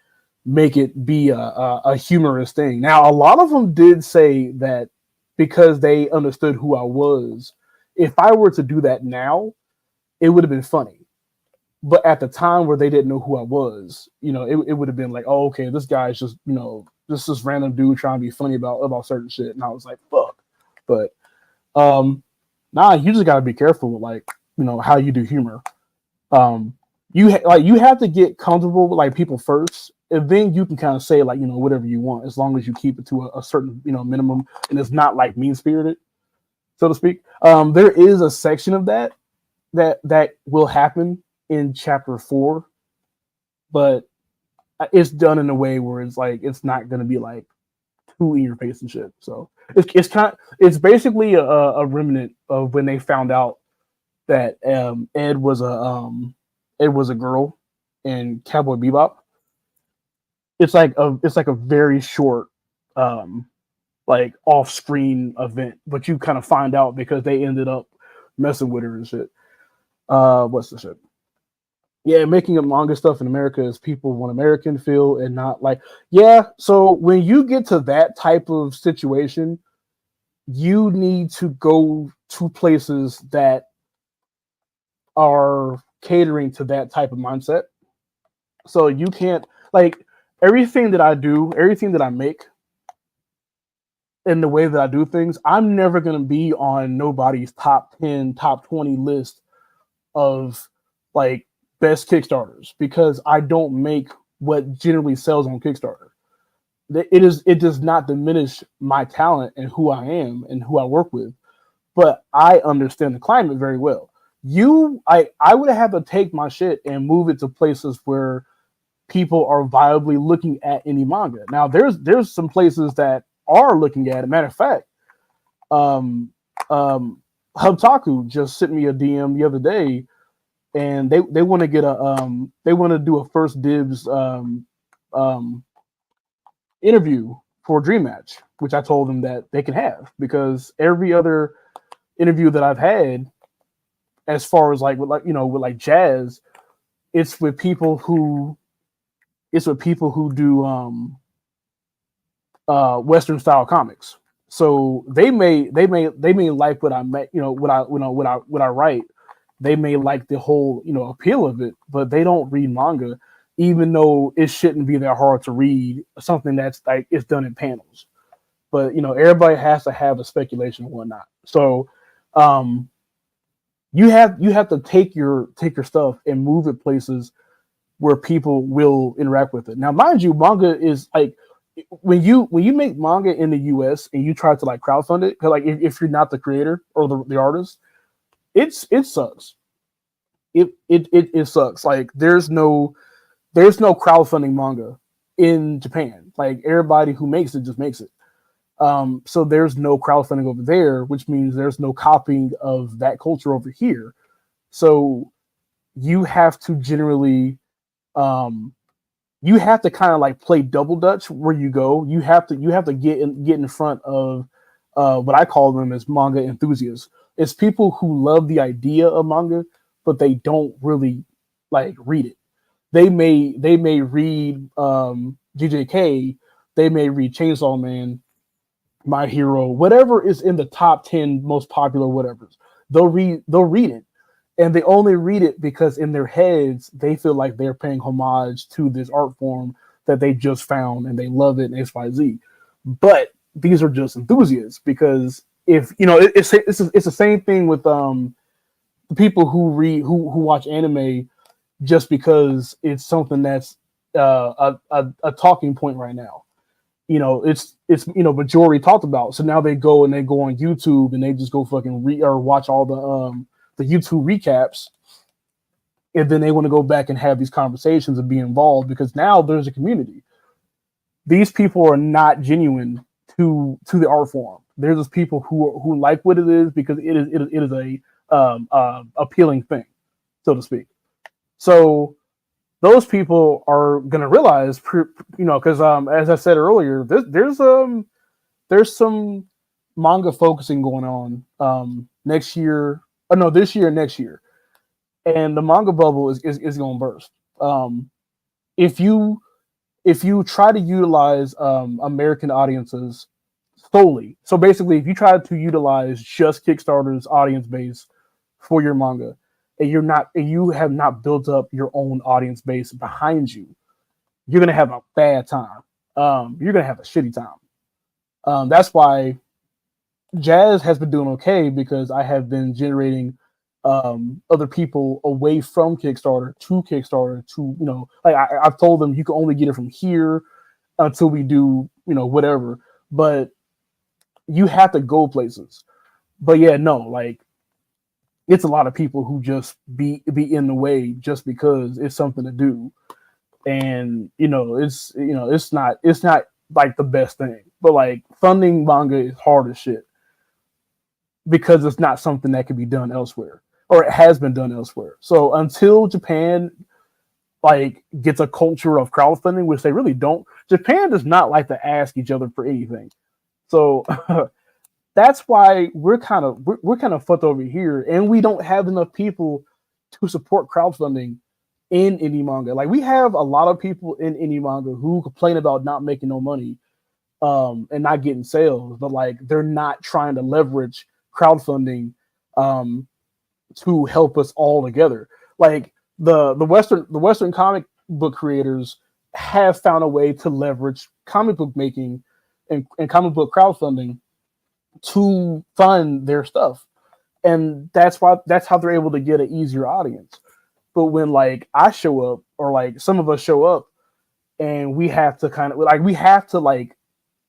make it be a humorous thing. Now, a lot of them did say that because they understood who I was, if I were to do that now, it would have been funny. But at the time where they didn't know who I was, it would have been like, oh, okay, this guy's just, this random dude trying to be funny about certain shit. And I was like, fuck. But nah, you just gotta be careful with like, how you do humor. You have to get comfortable with like people first, and then you can kind of say like, whatever you want, as long as you keep it to a certain, minimum, and it's not like mean spirited, so to speak. There is a section of that will happen in chapter 4, but it's done in a way where it's like it's not going to be like too in your face and shit. So it's basically a remnant of when they found out that Ed was a girl in Cowboy Bebop. It's like a very short like off screen event, but you kind of find out because they ended up messing with her and shit. What's the shit? Yeah, making up manga stuff in America is people want American feel and not like, yeah. So when you get to that type of situation, you need to go to places that are catering to that type of mindset. So you can't like everything that I do, everything that I make, in the way that I do things, I'm never gonna be on nobody's top 10, top 20 list of like best Kickstarters because I don't make what generally sells on Kickstarter. It does not diminish my talent and who I am and who I work with, but I understand the climate very well. I would have to take my shit and move it to places where people are viably looking at any manga. Now there's some places that are looking at it. Matter of fact, Hubtaku just sent me a DM the other day, and they want to get they want to do a first dibs interview for Dream Match, which I told them that they can have because every other interview that I've had, as far as like with jazz, it's with people who do Western style comics. So they may like what I met, what I write. They may like the whole appeal of it, but they don't read manga, even though it shouldn't be that hard to read something that's like it's done in panels. But everybody has to have a speculation and whatnot. So you have to take your stuff and move it places where people will interact with it. Now, mind you, manga is like when you make manga in the US and you try to like crowdfund it, because like if you're not the creator or the artist, it sucks. It sucks. Like there's no crowdfunding manga in Japan. Like everybody who makes it just makes it. So there's no crowdfunding over there, which means there's no copying of that culture over here. So you have to generally you have to kind of like play double dutch where you go. You have to get in front of what I call them as manga enthusiasts. It's people who love the idea of manga, but they don't really like read it. They may read GJK, they may read Chainsaw Man, My Hero, whatever is in the top 10 most popular whatevers. They'll read it. And they only read it because in their heads, they feel like they're paying homage to this art form that they just found and they love it and XYZ. But these are just enthusiasts because if, it's the same thing with the people who watch anime just because it's something that's a talking point right now. It's majority talked about. So now they go on YouTube and they just go fucking watch all the YouTube recaps, and then they want to go back and have these conversations and be involved because now there's a community. These people are not genuine to the art form. They're just people who like what it is because it is a appealing thing, so to speak. So those people are gonna realize, because as I said earlier, there's some manga focusing going on this year and next year, and the manga bubble is going to burst. If you try to utilize American audiences solely, so basically, if you try to utilize just Kickstarter's audience base for your manga, and you have not built up your own audience base behind you, you're gonna have a bad time. You're gonna have a shitty time. That's why Jazz has been doing okay, because I have been generating other people away from Kickstarter to Kickstarter to, like I've told them you can only get it from here until we do, whatever. But you have to go places. But yeah, no, like it's a lot of people who just be in the way just because it's something to do. And it's not like the best thing. But like funding manga is hard as shit because it's not something that can be done elsewhere, or it has been done elsewhere. So until Japan like gets a culture of crowdfunding, which they really don't, Japan does not like to ask each other for anything. So that's why we're kind of fucked over here, and we don't have enough people to support crowdfunding in indie manga. Like we have a lot of people in indie manga who complain about not making no money and not getting sales, but like they're not trying to leverage crowdfunding to help us all together. Like the Western comic book creators have found a way to leverage comic book making and comic book crowdfunding to fund their stuff, and that's how they're able to get an easier audience. But when like I show up, or like some of us show up, and we have to like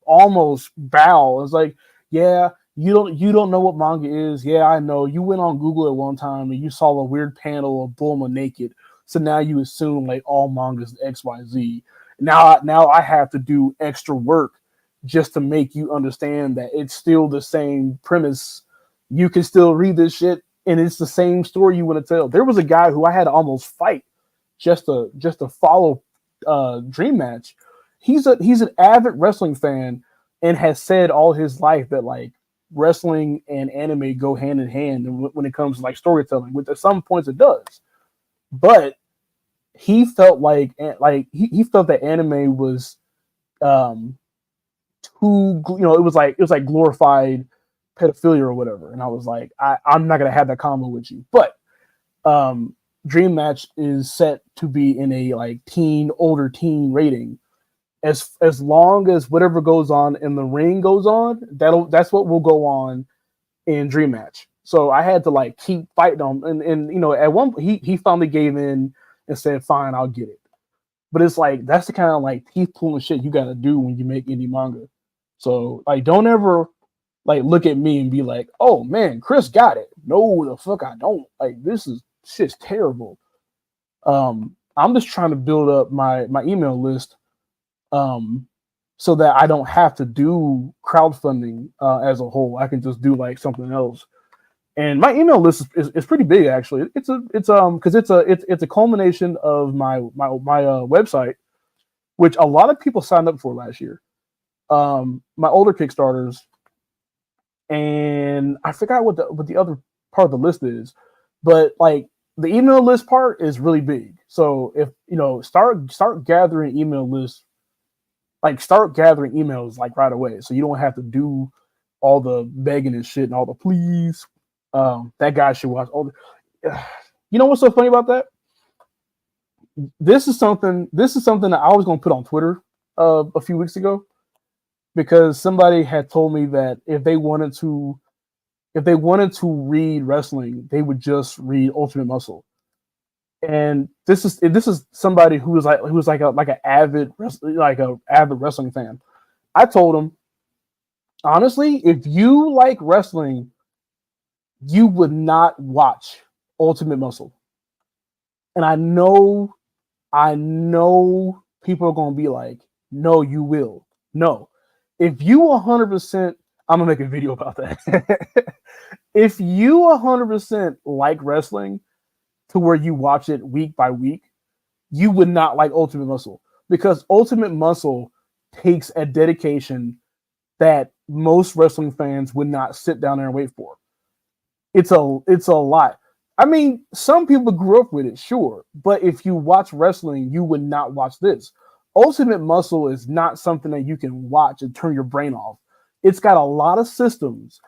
almost bow. It's like, yeah, you don't know what manga is. Yeah, I know. You went on Google at one time and you saw a weird panel of Bulma naked, so now you assume like all manga is XYZ. Now I have to do extra work just to make you understand that it's still the same premise. You can still read this shit, and it's the same story you want to tell. There was a guy who I had to almost fight just to follow Dream Match. He's an avid wrestling fan and has said all his life that like wrestling and anime go hand in hand when it comes to like storytelling, which at some points it does. But he felt like he felt that anime was too, it was like glorified pedophilia or whatever. And I was like, I'm not gonna have that combo with you. But Dream Match is set to be in a like older teen rating. As long as whatever goes on in the ring goes on, that's what will go on in Dream Match. So I had to like keep fighting on, and at one point he finally gave in and said, "Fine, I'll get it." But it's like that's the kind of like teeth pulling shit you got to do when you make indie manga. So like, don't ever like look at me and be like, "Oh man, Chris got it." No, the fuck I don't. Like shit's terrible. I'm just trying to build up my email list, so that I don't have to do crowdfunding as a whole. I can just do like something else. And my email list is pretty big actually. It's a culmination of my website, which a lot of people signed up for last year. My older Kickstarters, and I forgot what the other part of the list is, but like the email list part is really big. So if start gathering email lists, like start gathering emails like right away, so you don't have to do all the begging and shit and all the please. That guy should watch all the. You know what's so funny about that? This is something that I was going to put on Twitter a few weeks ago, because somebody had told me that if they wanted to read wrestling, they would just read Ultimate Muscle. And this is somebody who was like an avid wrestling fan. I told him, honestly, if you like wrestling, you would not watch Ultimate Muscle. And I know people are going to be like, no, you will. No. If you 100%, I'm going to make a video about that. If you 100% like wrestling to where you watch it week by week, you would not like Ultimate Muscle, because Ultimate Muscle takes a dedication that most wrestling fans would not sit down there and wait for. It's a lot. I mean, some people grew up with it, sure, but if you watch wrestling, you would not watch this. Ultimate Muscle is not something that you can watch and turn your brain off. It's got a lot of systems.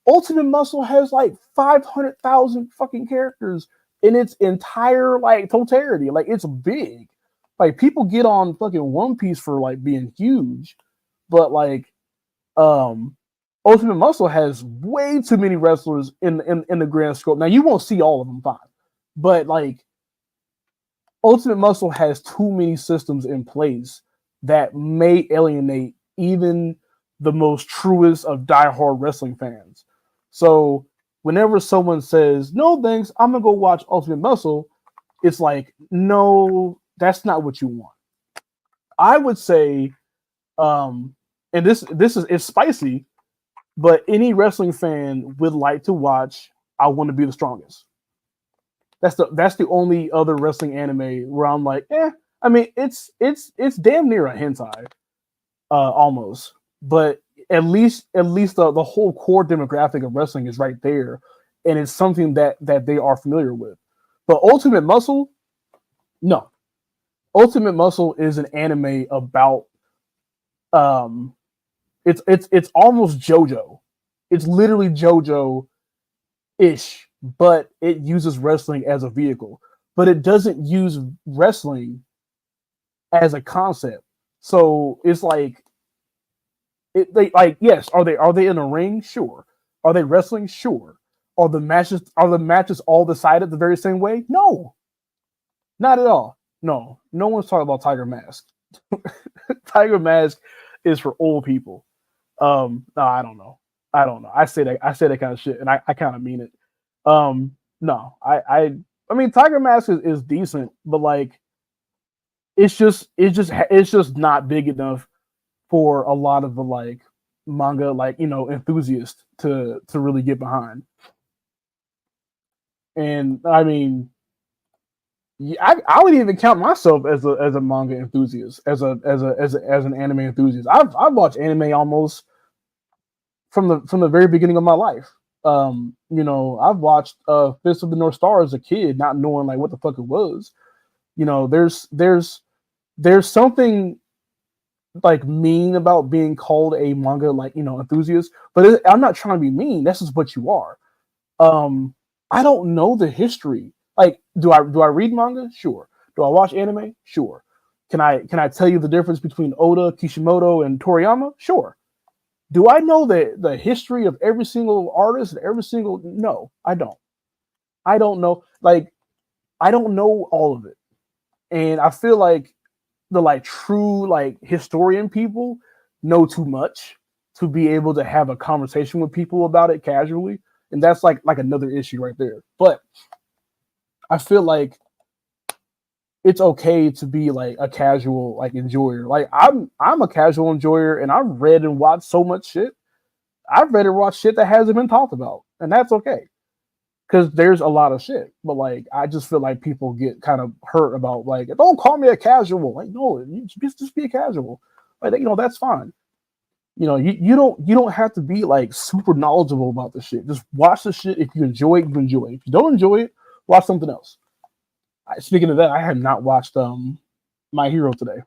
Ultimate Muscle has like 500,000 fucking characters in its entire like totality. Like it's big. Like people get on fucking One Piece for like being huge, but like Ultimate Muscle has way too many wrestlers in the grand scope. Now you won't see all of them, fine, but like Ultimate Muscle has too many systems in place that may alienate even the most truest of diehard wrestling fans. So whenever someone says, "No thanks, I'm gonna go watch Ultimate Muscle," it's like, no, that's not what you want. I would say, and this is it's spicy, but any wrestling fan would like to watch "I Want to Be the Strongest." That's the only other wrestling anime where I'm like, I mean, it's damn near a hentai, almost. But at least the whole core demographic of wrestling is right there, and it's something that they are familiar with. But Ultimate Muscle, no. Ultimate Muscle is an anime about it's almost JoJo. It's literally JoJo ish, but it uses wrestling as a vehicle. But it doesn't use wrestling as a concept. So it's like yes, are they in a ring? Sure. Are they wrestling? Sure. Are the matches all decided the very same way? No. Not at all. No. No one's talking about Tiger Mask. Tiger Mask is for old people. No, I don't know. I say that kind of shit, and I kind of mean it. No, I mean Tiger Mask is decent, but like it's just not big enough for a lot of the like manga enthusiasts to really get behind. And I mean, I would even count myself as a manga enthusiast, as an anime enthusiast. I've watched anime almost from the very beginning of my life. I've watched Fist of the North Star as a kid, not knowing like what the fuck it was. There's something like mean about being called a manga enthusiast, but I'm not trying to be mean. That's just what you are. I don't know the history. Like, do I read manga? Sure. Do I watch anime? Sure. Can I tell you the difference between Oda, Kishimoto, and Toriyama? Sure. Do I know the history of every single artist and every single? No, I don't. I don't know. Like, I don't know all of it, and I feel like the like true like historian people know too much to be able to have a conversation with people about it casually, and that's like another issue right there. But I feel like it's okay to be like a casual like enjoyer. Like I'm a casual enjoyer, and I've read and watched so much shit. I've read and watched shit that hasn't been talked about, and that's okay because there's a lot of shit. But like I just feel like people get kind of hurt about like, don't call me a casual. Like no, you just be a casual. Like that's fine. You don't have to be like super knowledgeable about the shit. Just watch the shit. If you enjoy it, you enjoy it. If you don't enjoy it, watch something else. Speaking of that, I have not watched My Hero today.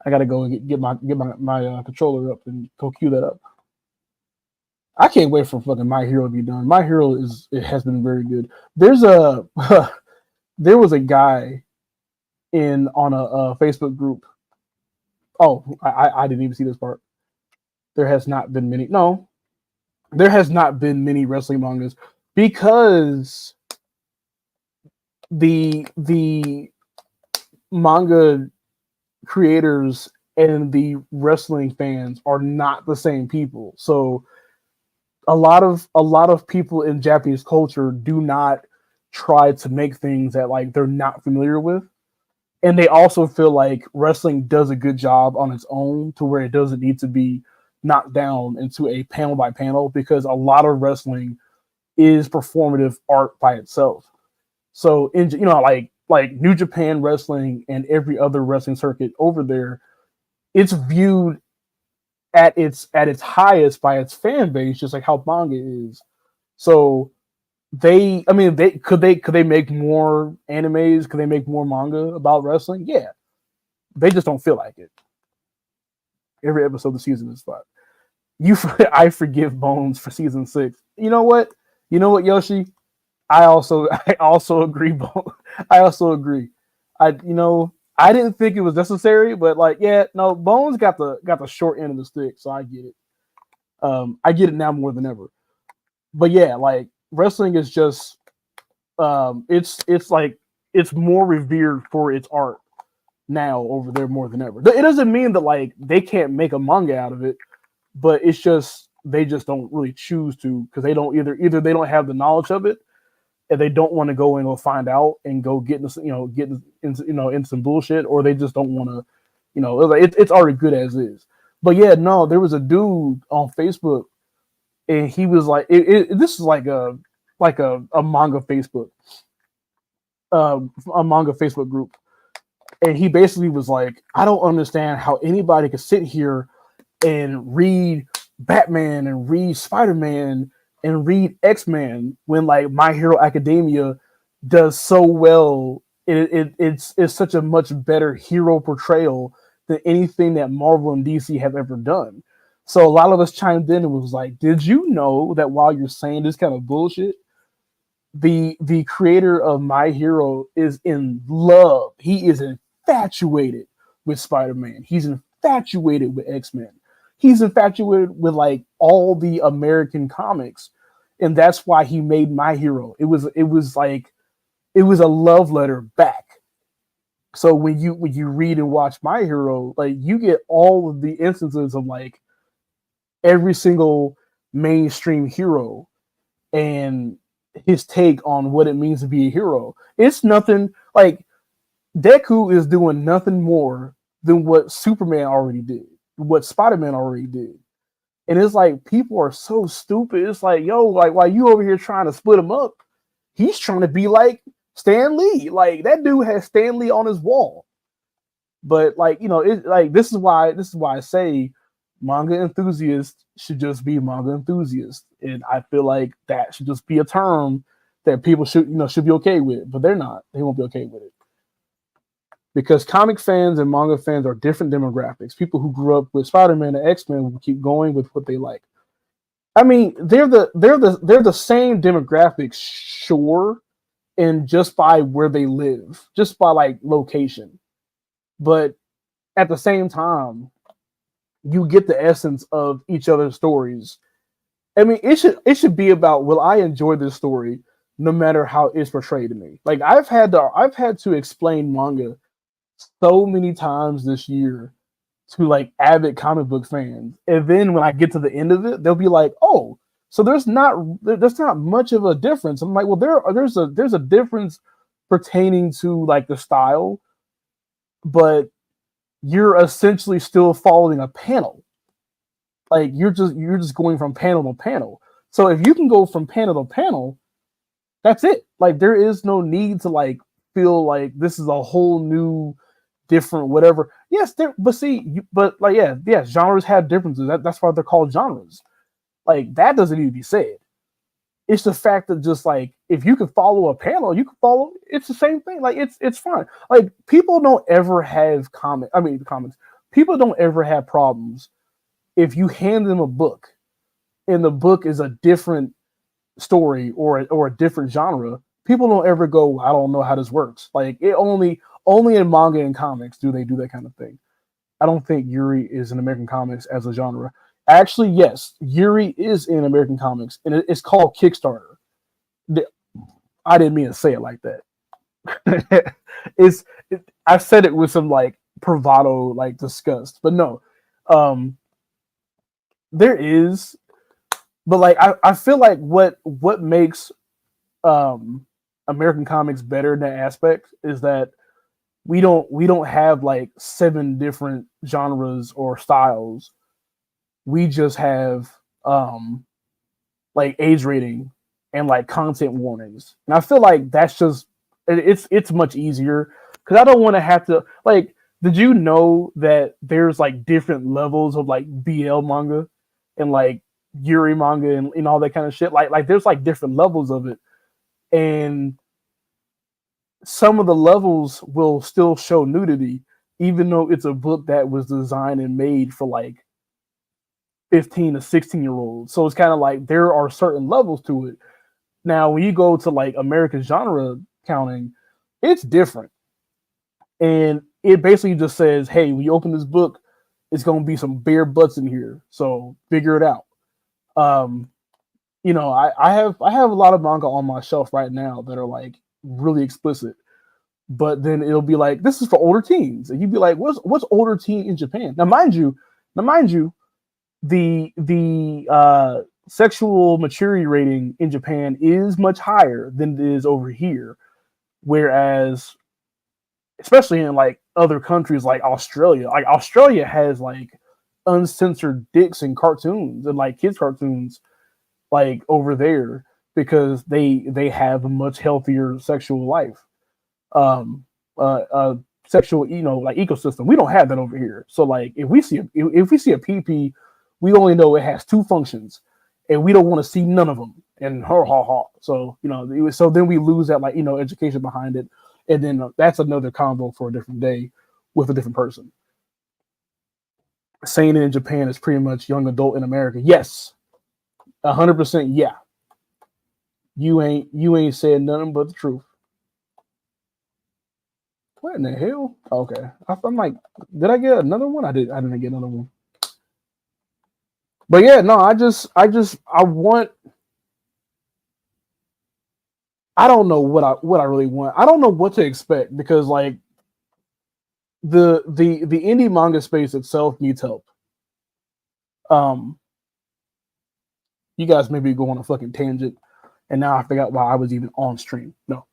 I gotta go and get my controller up and go queue that up. I can't wait for fucking My Hero to be done. My Hero has been very good. There was a guy on a Facebook group. Oh, I didn't even see this part. There has not been many wrestling mangas because the manga creators and the wrestling fans are not the same people. So a lot of people in Japanese culture do not try to make things that like they're not familiar with. And they also feel like wrestling does a good job on its own to where it doesn't need to be knocked down into a panel by panel, because a lot of wrestling is performative art by itself. So in like New Japan wrestling and every other wrestling circuit over there, it's viewed at its highest by its fan base, just like how manga is. So they could they make more animes? Could they make more manga about wrestling? Yeah, they just don't feel like it. Every episode of the season is fun. You, I forgive Bones for season 6. You know what? You know what, Yoshi? I also agree, Bones. I also agree. I didn't think it was necessary, but like, yeah, no, Bones got the short end of the stick, so I get it. I get it now more than ever. But yeah, like wrestling is just, it's like it's more revered for its art now over there more than ever. It doesn't mean that like they can't make a manga out of it, but it's just they just don't really choose to because they don't either they don't have the knowledge of it and they don't want to go and go find out and go get into into some bullshit, or they just don't want to, it's already good as is. But yeah, no, there was a dude on Facebook and he was like, this is like a manga Facebook, a manga Facebook group, and he basically was like, I don't understand how anybody could sit here and read Batman and read Spider-Man and read X-Men when like My Hero Academia does so well. It's such a much better hero portrayal than anything that Marvel and DC have ever done. So a lot of us chimed in and was like, did you know that while you're saying this kind of bullshit, the creator of My Hero is in love. He is infatuated with Spider-Man. He's infatuated with X-Men. He's infatuated with like all the American comics. And that's why he made My Hero. It was like it was a love letter back. So when you read and watch My Hero, like you get all of the instances of like every single mainstream hero and his take on what it means to be a hero. It's nothing like Deku is doing nothing more than what Superman already did, what Spider-Man already did. And it's like people are so stupid. It's like, yo, like while you over here trying to split him up, he's trying to be like Stan Lee. Like that dude has Stan Lee on his wall. But like, it like this is why I say manga enthusiasts should just be manga enthusiasts. And I feel like that should just be a term that people should be okay with, but they're not. They won't be okay with it. Because comic fans and manga fans are different demographics. People who grew up with Spider-Man and X-Men will keep going with what they like. I mean, they're the same demographics, sure, and just by where they live, just by like location. But at the same time, you get the essence of each other's stories. I mean, it should be about, will I enjoy this story no matter how it's portrayed to me? Like I've had to explain manga so many times this year to like avid comic book fans, and then when I get to the end of it, they'll be like, "Oh, so there's not much of a difference." I'm like, "Well, there's a difference pertaining to like the style, but you're essentially still following a panel. Like you're just going from panel to panel. So if you can go from panel to panel, that's it. Like there is no need to like feel like this is a whole new different whatever. Yes, but see, but like yeah, genres have differences. That's why they're called genres. Like that doesn't need to be said. It's the fact that just like if you can follow a panel, you can follow. It's the same thing. Like it's fine. Like people don't ever have comment. I mean, the comments. People don't ever have problems if you hand them a book and the book is a different story or a different genre. People don't ever go, I don't know how this works. Like it only in manga and comics do they do that kind of thing. I don't think Yuri is in American comics as a genre. Actually, yes, Yuri is in American comics, and it's called Kickstarter. I didn't mean to say it like that. I said it with some like bravado, like disgust, but no, um, there is, but like I feel like what makes um American comics better in that aspect is that we don't have like 7 different genres or styles. We just have like age rating and like content warnings. And I feel like that's just it's much easier because I don't want to have to like. Did you know that there's like different levels of like BL manga and like Yuri manga and all that kind of shit? Like there's like different levels of it, and some of the levels will still show nudity, even though it's a book that was designed and made for like 15 to 16-year-olds. So it's kind of like there are certain levels to it. Now, when you go to like American genre counting, it's different. And it basically just says, hey, when you open this book, it's going to be some bare butts in here. So figure it out. Um, I have a lot of manga on my shelf right now that are like really explicit. But then it'll be like, this is for older teens. And you'd be like, what's older teen in Japan? Now, mind you, the sexual maturity rating in Japan is much higher than it is over here. Whereas, especially in like other countries like Australia has like uncensored dicks and cartoons and like kids cartoons like over there because they have a much healthier sexual life. Um, sexual, like ecosystem. We don't have that over here. So like if we see a PP, we only know it has two functions, and we don't want to see none of them. And ha. So so then we lose that like education behind it, and then that's another combo for a different day with a different person. Saying it in Japan is pretty much young adult in America. Yes, 100%. Yeah, you ain't said nothing but the truth. What in the hell? Okay, I'm like, did I get another one? I didn't get another one. But yeah, no, I want. I don't know what I really want. I don't know what to expect because like the indie manga space itself needs help. You guys maybe go on a fucking tangent, and now I forgot why I was even on stream. No,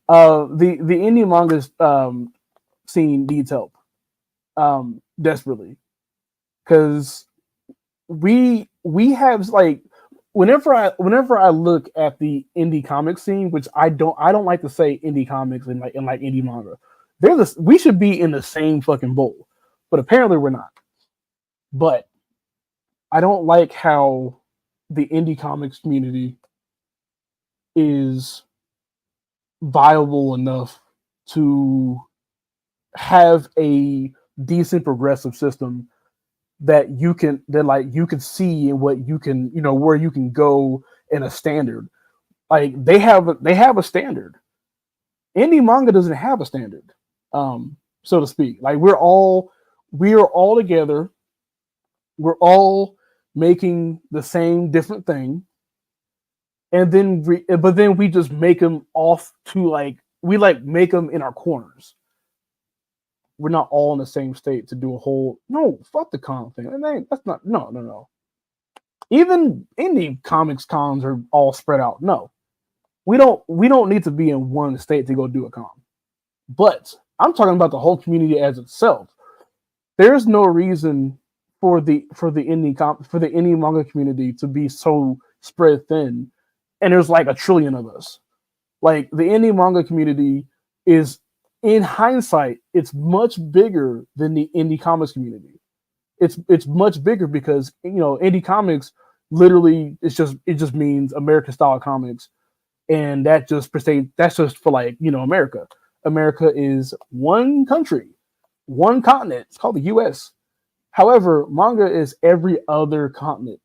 the indie manga scene needs help, desperately, because we have like whenever I look at the indie comic scene, which I don't like to say indie comics and like indie manga, we should be in the same fucking bowl, but apparently we're not. But I don't like how the indie comics community is viable enough to have a decent progressive system that you can see and what you can where you can go in a standard. Like they have a standard. Indie manga doesn't have a standard, so to speak. Like we are all together. We're all making the same different thing, and then we just make them off to we make them in our corners. We're not all in the same state to do a whole fuck the con thing. That's not no. Even indie comics cons are all spread out. No, we don't need to be in one state to go do a con. But I'm talking about the whole community as itself. There's no reason for the indie manga community to be so spread thin, and there's like a trillion of us. Like the indie manga community is, in hindsight, it's much bigger than the indie comics community. It's much bigger because indie comics literally it just means American style comics, and that's just for America. America is one country, one continent. It's called the U.S. However, manga is every other continent,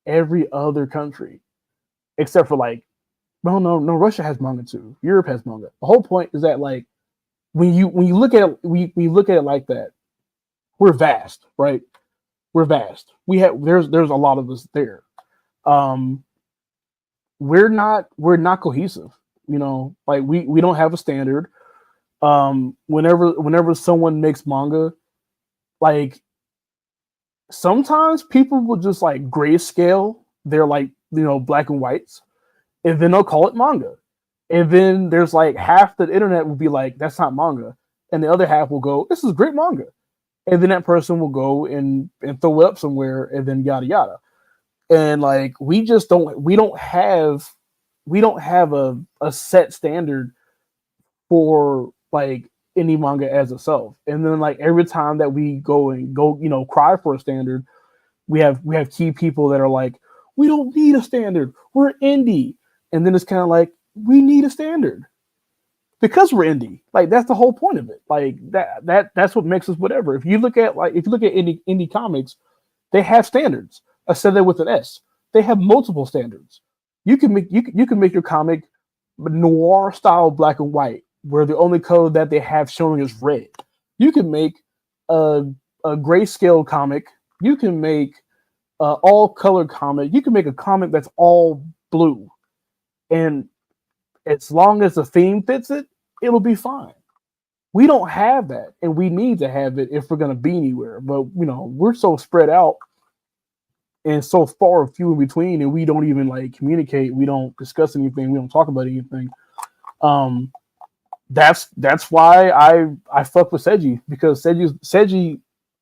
every other country, except for no, Russia has manga too. Europe has manga. The whole point is that when you look at it like that, we're vast, right? We're vast. There's a lot of us there. We're not cohesive. We don't have a standard. Whenever someone makes manga, sometimes people will just grayscale their black and whites, and then they'll call it manga. And then there's half the internet will be like, that's not manga. And the other half will go, this is great manga. And then that person will go and throw it up somewhere, and then yada yada. And we don't have a set standard for indie manga as itself. And then every time that we go cry for a standard, we have key people that are like, we don't need a standard, we're indie. And then it's kind of we need a standard because we're indie. That's the whole point of it. That's what makes us whatever. If you look at indie comics, They have standards. I said that with an S. They have multiple standards. You can make your comic noir style black and white, where the only color that they have showing is red. You can make a grayscale comic. You can make all color comic. You can make a comic that's all blue, and as long as the theme fits it, it'll be fine. We don't have that, and we need to have it if we're gonna be anywhere. But we're so spread out and so far few in between, and we don't even like communicate. We don't discuss anything. We don't talk about anything. That's why I fuck with Seiji, because Seiji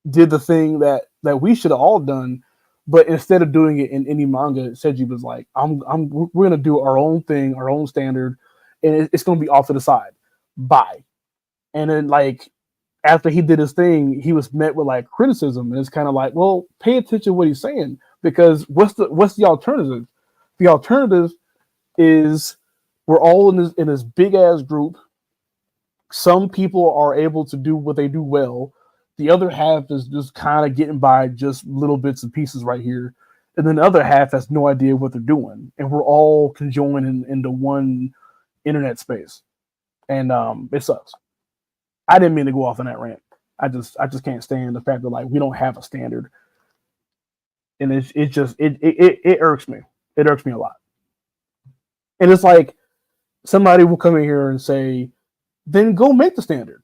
did the thing that we should have all done, but instead of doing it in any manga, Seiji was like, we're gonna do our own thing, our own standard, and it's gonna be off to the side. Bye. And then like after he did his thing, he was met with like criticism, and it's kind of like, well, pay attention to what he's saying, because what's the alternative? The alternative is we're all in this big ass group. Some people are able to do what they do well. The other half is just kind of getting by just little bits and pieces right here. And then the other half has no idea what they're doing. And we're all conjoined into one internet space. And it sucks. I didn't mean to go off on that rant. I just can't stand the fact that like we don't have a standard. And it irks me. It irks me a lot. And it's like somebody will come in here and say, then go make the standard.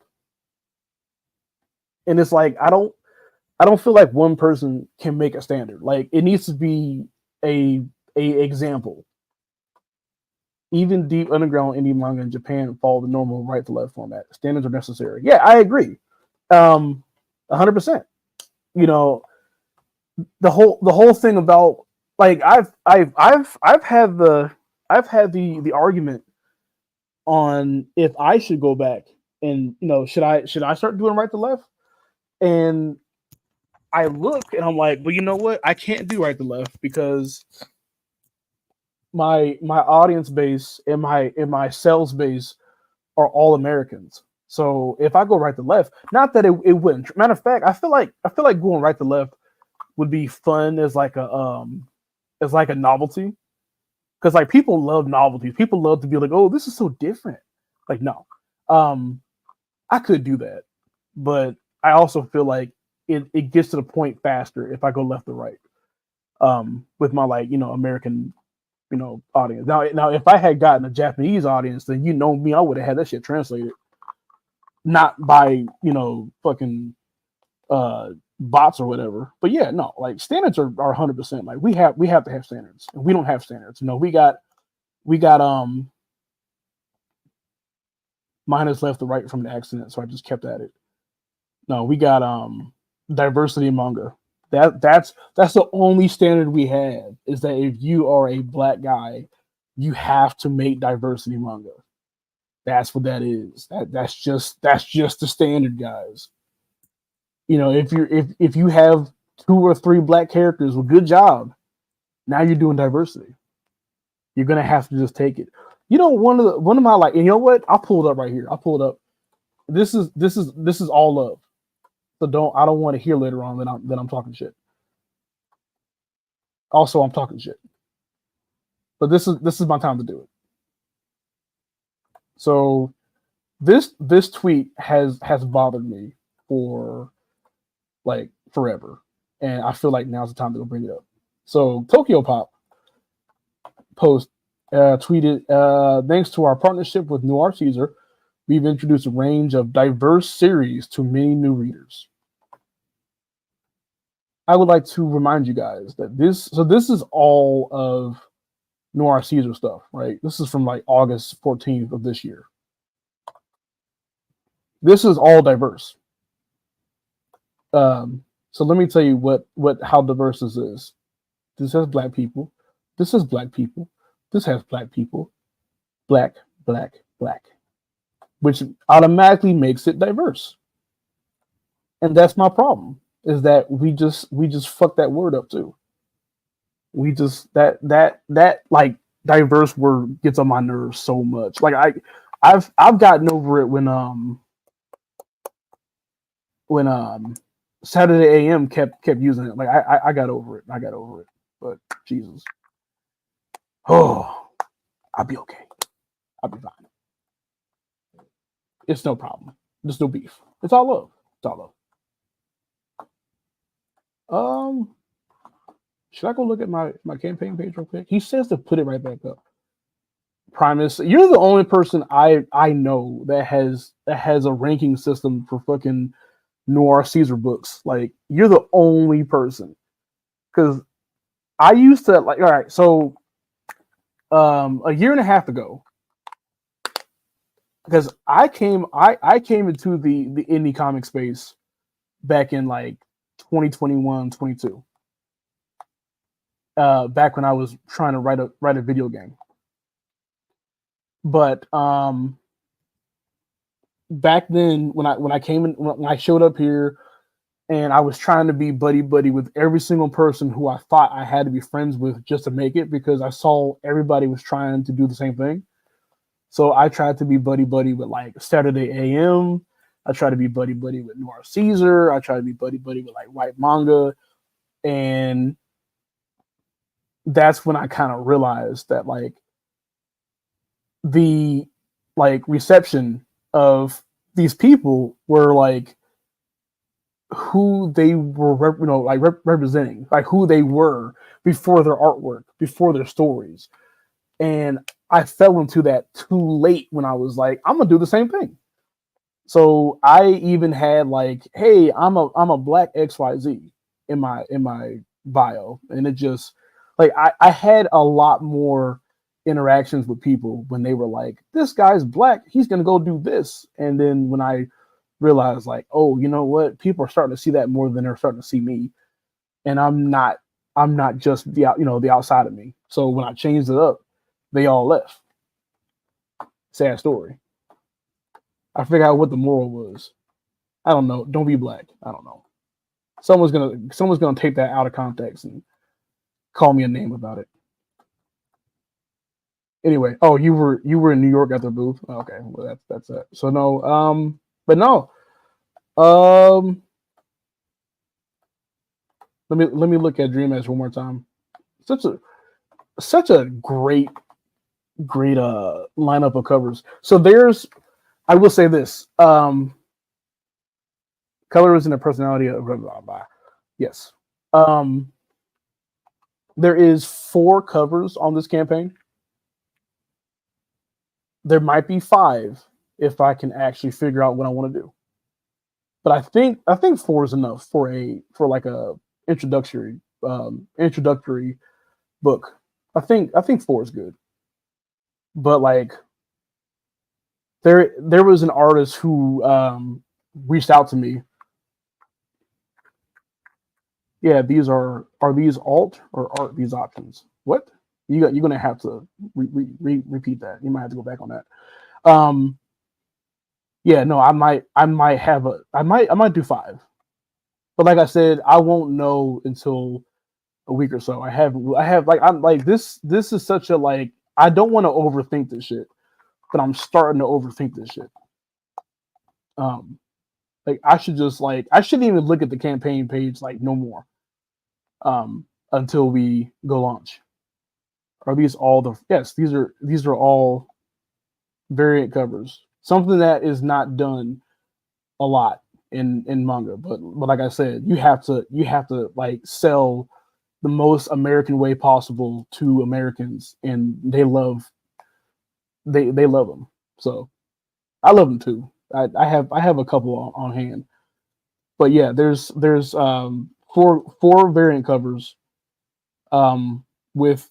And it's like I don't feel like one person can make a standard. Like it needs to be a example. Even deep underground indie manga in Japan follow the normal right to left format. Standards are necessary. Yeah, I agree. 100%. The whole thing about like I've had the argument on if I should go back and should I start doing right to left. And I look and I'm like, well, you know what? I can't do right to left because my audience base and my sales base are all Americans. So if I go right to left, not that it wouldn't. Matter of fact, I feel like going right to left would be fun as like a novelty. Because like people love novelties. People love to be like, oh, this is so different. Like, no. I could do that. But I also feel like it gets to the point faster if I go left or right. With my American, audience. Now if I had gotten a Japanese audience, then me, I would have had that shit translated. Not by, fucking bots or whatever. But yeah, no, like standards are 100%. Like we have to have standards. And we don't have standards. We got mine is left to right from the accident, so I just kept at it. No, we got diversity manga. That's the only standard we have, is that if you are a black guy, you have to make diversity manga. That's what that is. That's just the standard, guys. If you have 2 or 3 black characters, well, good job. Now you're doing diversity. You're gonna have to just take it. One of my and you know what? I'll pull it up right here. I'll pull it up. This is all love. So I don't want to hear later on that I'm talking shit. Also, I'm talking shit. But this is my time to do it. So this tweet has bothered me for like forever. And I feel like now's the time to go bring it up. So Tokyo Pop tweeted, thanks to our partnership with Noir Caesar, we've introduced a range of diverse series to many new readers. I would like to remind you guys that this is all of Noir Caesar stuff, right? This is from like August 14th of this year. This is all diverse. So let me tell you how diverse this is. This has black people. This has black people. This has black people. Black, black, black. Which automatically makes it diverse. And that's my problem, is that we just fuck that word up too. We just that like diverse word gets on my nerves so much. Like I've gotten over it when Saturday AM kept using it. Like I got over it. I got over it. But Jesus, oh, I'll be okay. I'll be fine. It's no problem. There's no beef. It's all love. It's all love. Should I go look at my campaign page real quick? He says to put it right back up. Primus, you're the only person I know that has a ranking system for fucking Noir Caesar books. Like, you're the only person. Because I used to, like, all right, so a year and a half ago, because I came into the indie comic space back in like 2021, 22. Back when I was trying to write a video game. But back then when I came in, when I showed up here, and I was trying to be buddy with every single person who I thought I had to be friends with just to make it, because I saw everybody was trying to do the same thing. So I tried to be buddy with like Saturday AM. I tried to be buddy with Noir Caesar. I tried to be buddy with like White Manga. And that's when I kind of realized that like the like reception of these people were like who they were, representing, like who they were before their artwork, before their stories. And I fell into that too late when I was like, I'm gonna do the same thing. So I even had like, hey, I'm a black XYZ in my bio. And it just like I had a lot more interactions with people when they were like, this guy's black, he's gonna go do this. And then when I realized like, oh, you know what, people are starting to see that more than they're starting to see me. And I'm not just the outside of me. So when I changed it up, they all left. Sad story. I figured out what the moral was. I don't know. Don't be black. I don't know. Someone's gonna take that out of context and call me a name about it. Anyway, oh, you were in New York at the booth. Okay, well that's it. So no, but no, let me look at Dream Edge one more time. Such a great lineup of covers. So I will say this, color is in the personality of blah, blah, blah. Yes. There is 4 covers on this campaign. There might be 5 if I can actually figure out what I want to do. But I think 4 is enough for like a introductory book. I think 4 is good. But like there was an artist who reached out to me. Yeah, are these alt or are these options? What? You're gonna have to repeat that. You might have to go back on that. Yeah, no, I might do 5, but like I said, I won't know until a week or so. I have like, I'm like, this is such a like, I don't want to overthink this shit, but I'm starting to overthink this shit. Like I shouldn't even look at the campaign page like no more. Until we go launch. Are these all the? Yes, these are all variant covers. Something that is not done a lot in manga, but like I said, you have to like sell the most American way possible to Americans, and they love them. So I love them too. I have a couple on hand, but yeah, there's 4 variant covers. With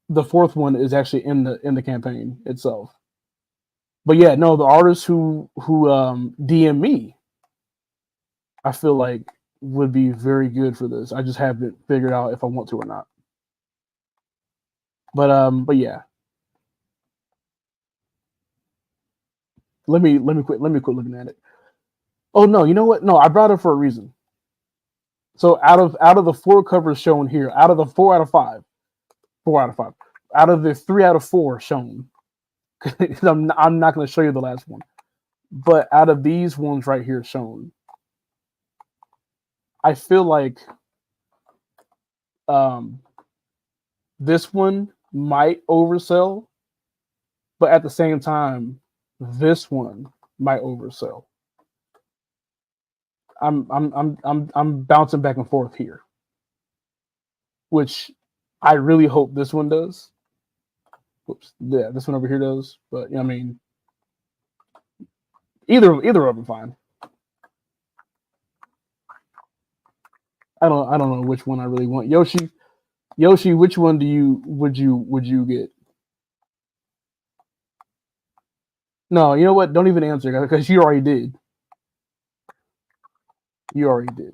the 4th one is actually in the campaign itself. But yeah, no, the artists who DM me, I feel like would be very good for this. I just haven't figured out if I want to or not. But yeah. Let me quit looking at it. Oh no, you know what? No, I brought it for a reason. So out of the 4 covers shown here, out of the 4 out of 5, out of the 3 out of 4 shown, I'm not going to show you the last one, but out of these ones right here shown, I feel like um, this one might oversell, but at the same time, this one might oversell. I'm bouncing back and forth here, which I really hope this one does. Oops, yeah, this one over here does. But I mean, either of them fine. I don't know which one I really want. Yoshi, which one would you get? No, you know what? Don't even answer because you already did. You already did.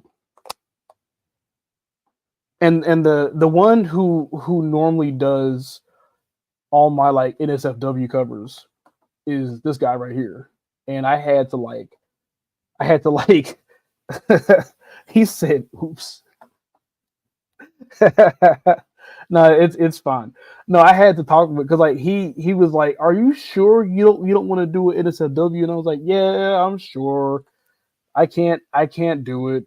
And the one who normally does all my like NSFW covers is this guy right here. And I had to like he said oops. No, it's fine. No, I had to talk with because like he was like, "Are you sure you don't want to do an NSFW?" And I was like, "Yeah, I'm sure. I can't do it."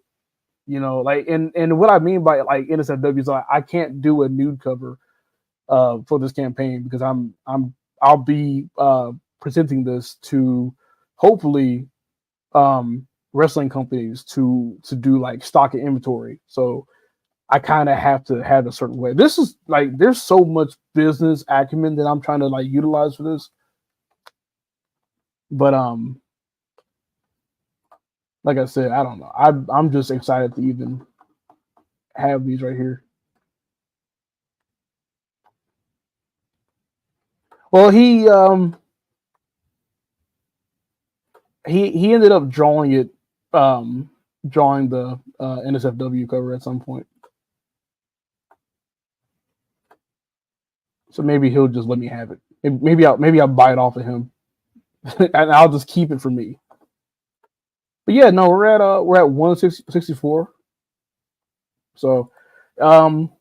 You know, like and what I mean by like NSFW is like I can't do a nude cover for this campaign because I'll be presenting this to hopefully wrestling companies to do like stock and inventory. So I kind of have to have a certain way. This is like there's so much business acumen that I'm trying to like utilize for this. But like I said, I don't know. I'm just excited to even have these right here. Well, he ended up drawing it, drawing the NSFW cover at some point. So maybe he'll just let me have it. Maybe I'll buy it off of him, and I'll just keep it for me. But yeah, no, we're at 164. So, um,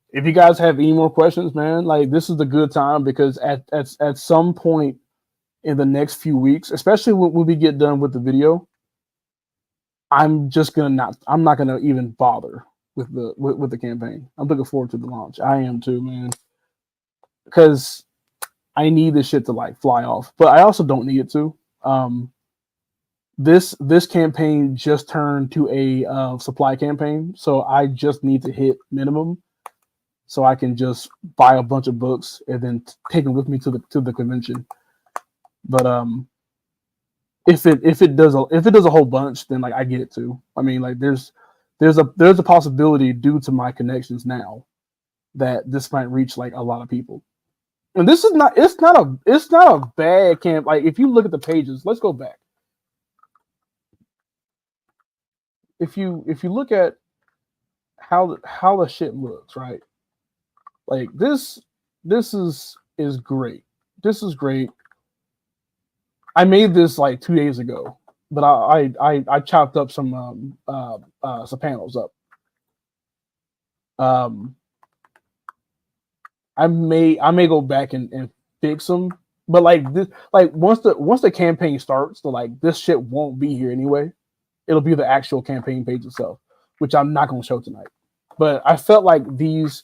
if you guys have any more questions, man, like this is the good time because at some point in the next few weeks, especially when we get done with the video, I'm not gonna even bother with the campaign. I'm looking forward to the launch. I am too, man, because I need this shit to like fly off, but I also don't need it to. This campaign just turned to a supply campaign, so I just need to hit minimum, so I can just buy a bunch of books and then take them with me to the convention. But if it does a whole bunch, then like I get it too. I mean, like there's a possibility due to my connections now that this might reach like a lot of people. And this is not it's not a bad camp. Like if you look at the pages, let's go back. If you look at how the shit looks, right? Like this is great. This is great. I made this like 2 days ago, but I chopped up some panels up. Um, I may go back and fix them, but like this, like once the campaign starts, the like this shit won't be here anyway. It'll be the actual campaign page itself, which I'm not gonna show tonight. But I felt like these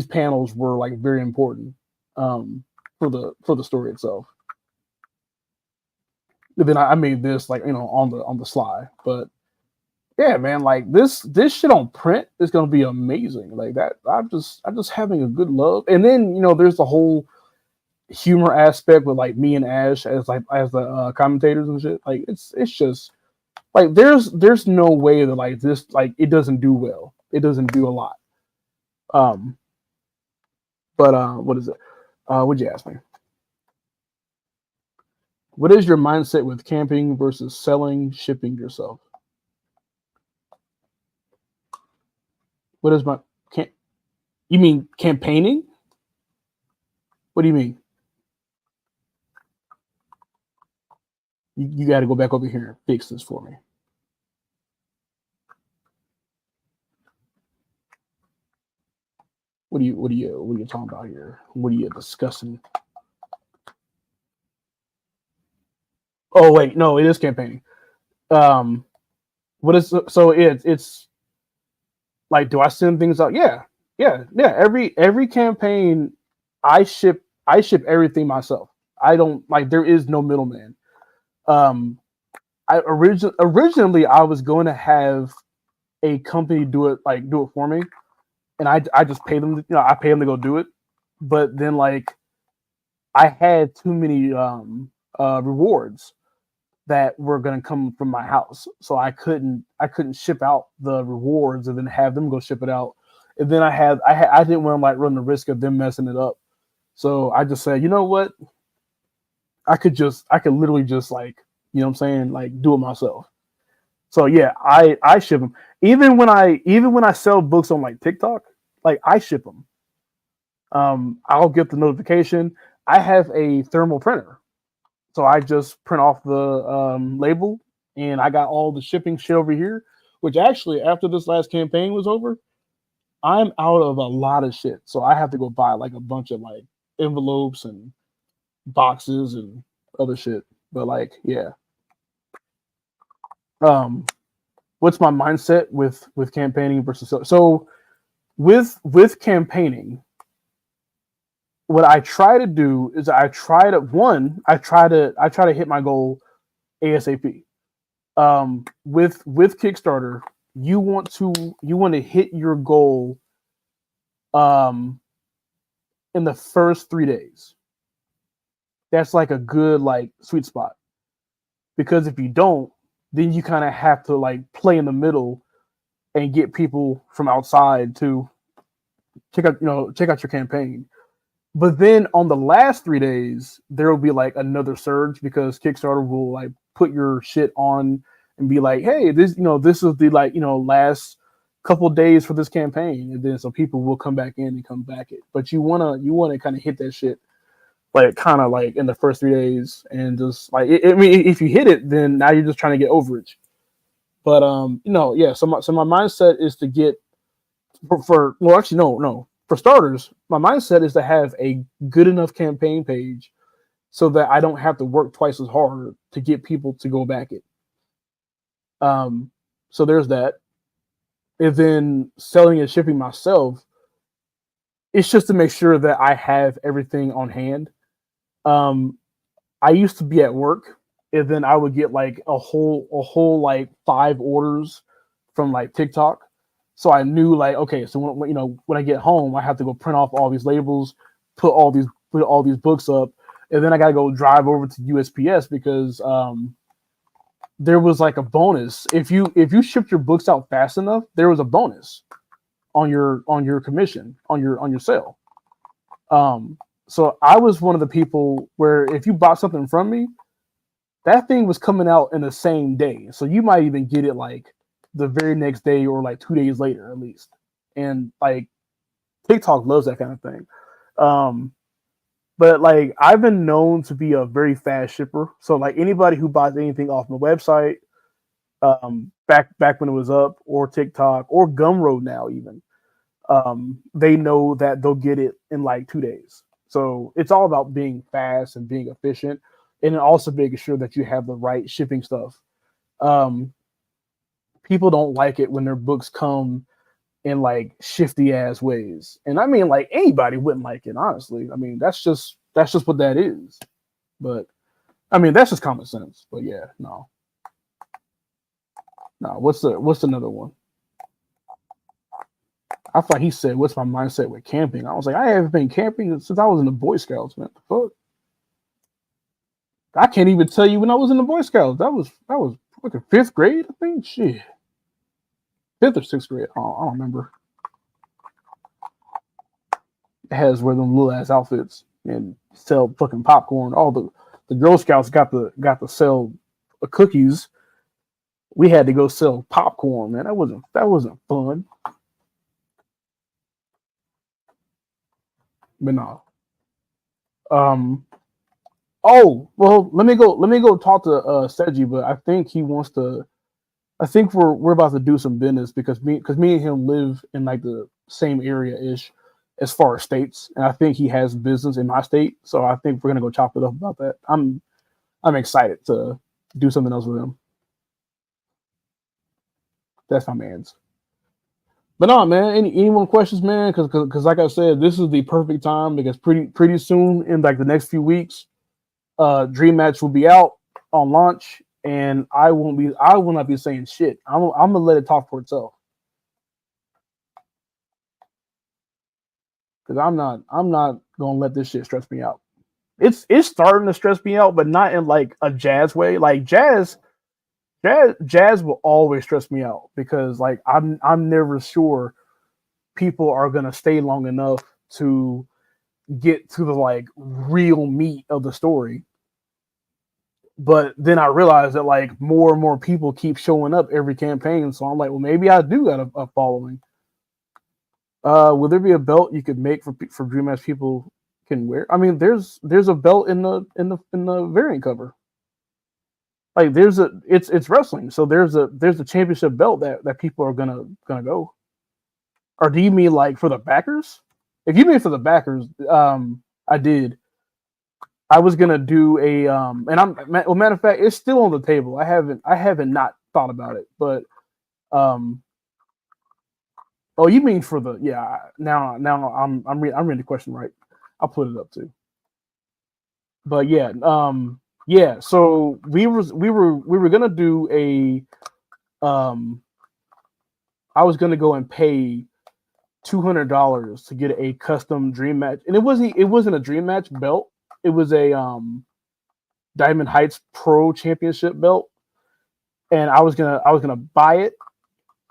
panels were like very important for the story itself. And then I made this like on the sly, but yeah, man, like this shit on print is gonna be amazing. Like that, I'm just having a good love. And then there's the whole humor aspect with like me and Ash as the commentators and shit. Like it's just like there's no way that like this like it doesn't do well. It doesn't do a lot. Um, but what is it? What'd you ask me? What is your mindset with camping versus selling, shipping yourself? What is my can you mean campaigning? What do you mean? You got to go back over here and fix this for me. What are you talking about here? What are you discussing? Oh wait, no, it is campaigning. Um, what is so it's like, do I send things out? Yeah. Every campaign, I ship everything myself. I don't like, there is no middleman. Um, originally I was going to have a company do it for me, and I just pay them. I pay them to go do it. But then like I had too many rewards that were going to come from my house, so I couldn't ship out the rewards and then have them go ship it out. And then I didn't want to like run the risk of them messing it up, so I just said, you know what, I could literally just like, what I'm saying, like do it myself. So yeah, I ship them. Even when I sell books on like TikTok, like I ship them. I'll get the notification. I have a thermal printer, so I just print off the label, and I got all the shipping shit over here. Which actually, after this last campaign was over, I'm out of a lot of shit. So I have to go buy like a bunch of like envelopes and boxes and other shit. But like, yeah. Um, what's my mindset with campaigning versus so with campaigning? What I try to do is I try to hit my goal ASAP. With Kickstarter, you want to hit your goal um in the first 3 days. That's like a good like sweet spot, because if you don't, then you kind of have to like play in the middle and get people from outside to check out your campaign. But then on the last 3 days, there will be like another surge, because Kickstarter will like put your shit on and be like, hey, this is the like, last couple of days for this campaign. And then so people will come back in and come back it. But you wanna kind of hit that shit like kind of like in the first 3 days, and just like I mean, if you hit it, then now you're just trying to get overage. But yeah. So my mindset is to get for well, actually, no. For starters, my mindset is to have a good enough campaign page so that I don't have to work twice as hard to get people to go back it. So there's that. And then selling and shipping myself, it's just to make sure that I have everything on hand. Um, I used to be at work, and then I would get like a whole like 5 orders from like TikTok. So I knew like, okay, so when I get home, I have to go print off all these labels, put all these books up, and then I gotta go drive over to USPS, because there was like a bonus if you shipped your books out fast enough. There was a bonus on your commission on your sale. So I was one of the people where if you bought something from me, that thing was coming out in the same day. So you might even get it like the very next day or like 2 days later at least. And like TikTok loves that kind of thing. But like I've been known to be a very fast shipper. So like anybody who buys anything off my website, back when it was up, or TikTok or Gumroad now even, they know that they'll get it in like 2 days. So it's all about being fast and being efficient, and also making sure that you have the right shipping stuff. People don't like it when their books come in like shifty ass ways, and I mean like anybody wouldn't like it, honestly. I mean that's just what that is. But I mean that's just common sense. But yeah, no. What's another one? I thought he said, "What's my mindset with camping?" I was like, I haven't been camping since I was in the Boy Scouts, man. Fuck. I can't even tell you when I was in the Boy Scouts. That was like a 5th grade, I think. Shit, 5th or 6th grade. I don't remember. It has where them little ass outfits and sell fucking popcorn. All the Girl Scouts got to sell cookies. We had to go sell popcorn, man. That wasn't fun. But no. Um. Oh well, let me go talk to Seji, but I think he wants to. I think we're about to do some business, because me and him live in like the same area ish as far as states, and I think he has business in my state, so I think we're gonna go chop it up about that. I'm excited to do something else with him. That's my man's. But no, man. Any more questions, man? Because like I said, this is the perfect time because pretty soon in like the next few weeks, Dream Match will be out on launch, and I will not be saying shit. I'm gonna let it talk for itself because I'm not gonna let this shit stress me out. It's starting to stress me out, but not in like a jazz way. Like jazz will always stress me out because like I'm never sure people are gonna stay long enough to get to the like real meat of the story. But then I realized that like more and more people keep showing up every campaign, so I'm like, well, maybe I do got a following. Will there be a belt you could make for Dream Match people can wear? I mean, there's a belt in the variant cover. Like it's wrestling, so there's a championship belt that people are gonna go. Or do you mean like for the backers? If you mean for the backers, I did. I was gonna do a and well, matter of fact, it's still on the table. I haven't not thought about it, but um, oh, you mean for the yeah? Now I'm reading the question right. I'll put it up too. But yeah, yeah. So we were gonna do a I was gonna go and pay $200 to get a custom dream match, and it wasn't a dream match belt. It was a Diamond Heights Pro Championship belt, and I was gonna buy it,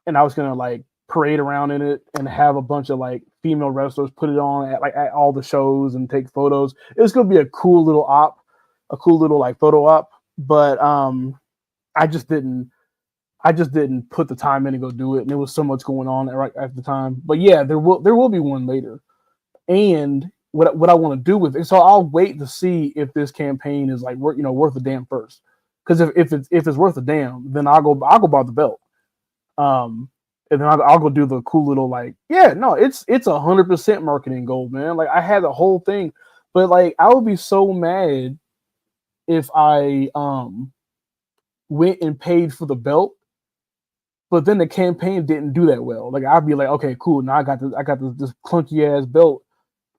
and I was gonna like parade around in it and have a bunch of like female wrestlers put it on at all the shows and take photos. It was gonna be a cool little a cool little like photo op, but I just didn't put the time in to go do it, and there was so much going on right at the time. But yeah, there will be one later, and what I want to do with it. So I'll wait to see if this campaign is like worth a damn first. Because if it's worth a damn, then I'll go buy the belt. And then I'll go do the cool little like it's 100% marketing gold, man. Like I had the whole thing, but like I would be so mad if I went and paid for the belt, but then the campaign didn't do that well. Like I'd be like, okay, cool. Now I got this clunky ass belt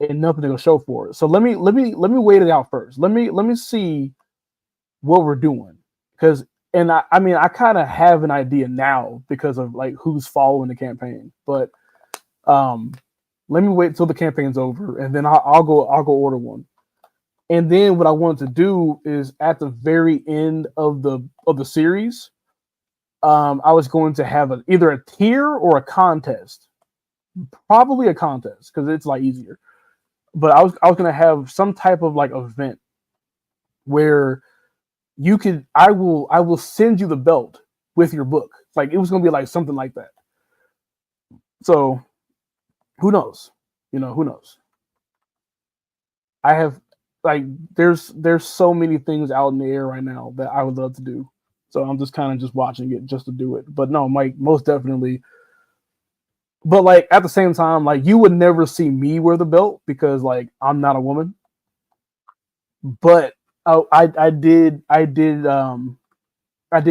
and nothing to go show for it. So let me wait it out first. Let me see what we're doing because I mean I kind of have an idea now because of like who's following the campaign. But let me wait till the campaign's over and then I'll go order one. And then what I wanted to do is at the very end of the series, I was going to have either a tier or a contest. Probably a contest because it's like easier. But I was gonna have some type of like event where I will send you the belt with your book. Like it was gonna be like something like that. So who knows? Who knows? I have like there's so many things out in the air right now that I would love to do. So I'm just kind of just watching it just to do it. But no, Mike, most definitely. But like at the same time, like you would never see me wear the belt because like I'm not a woman. But I did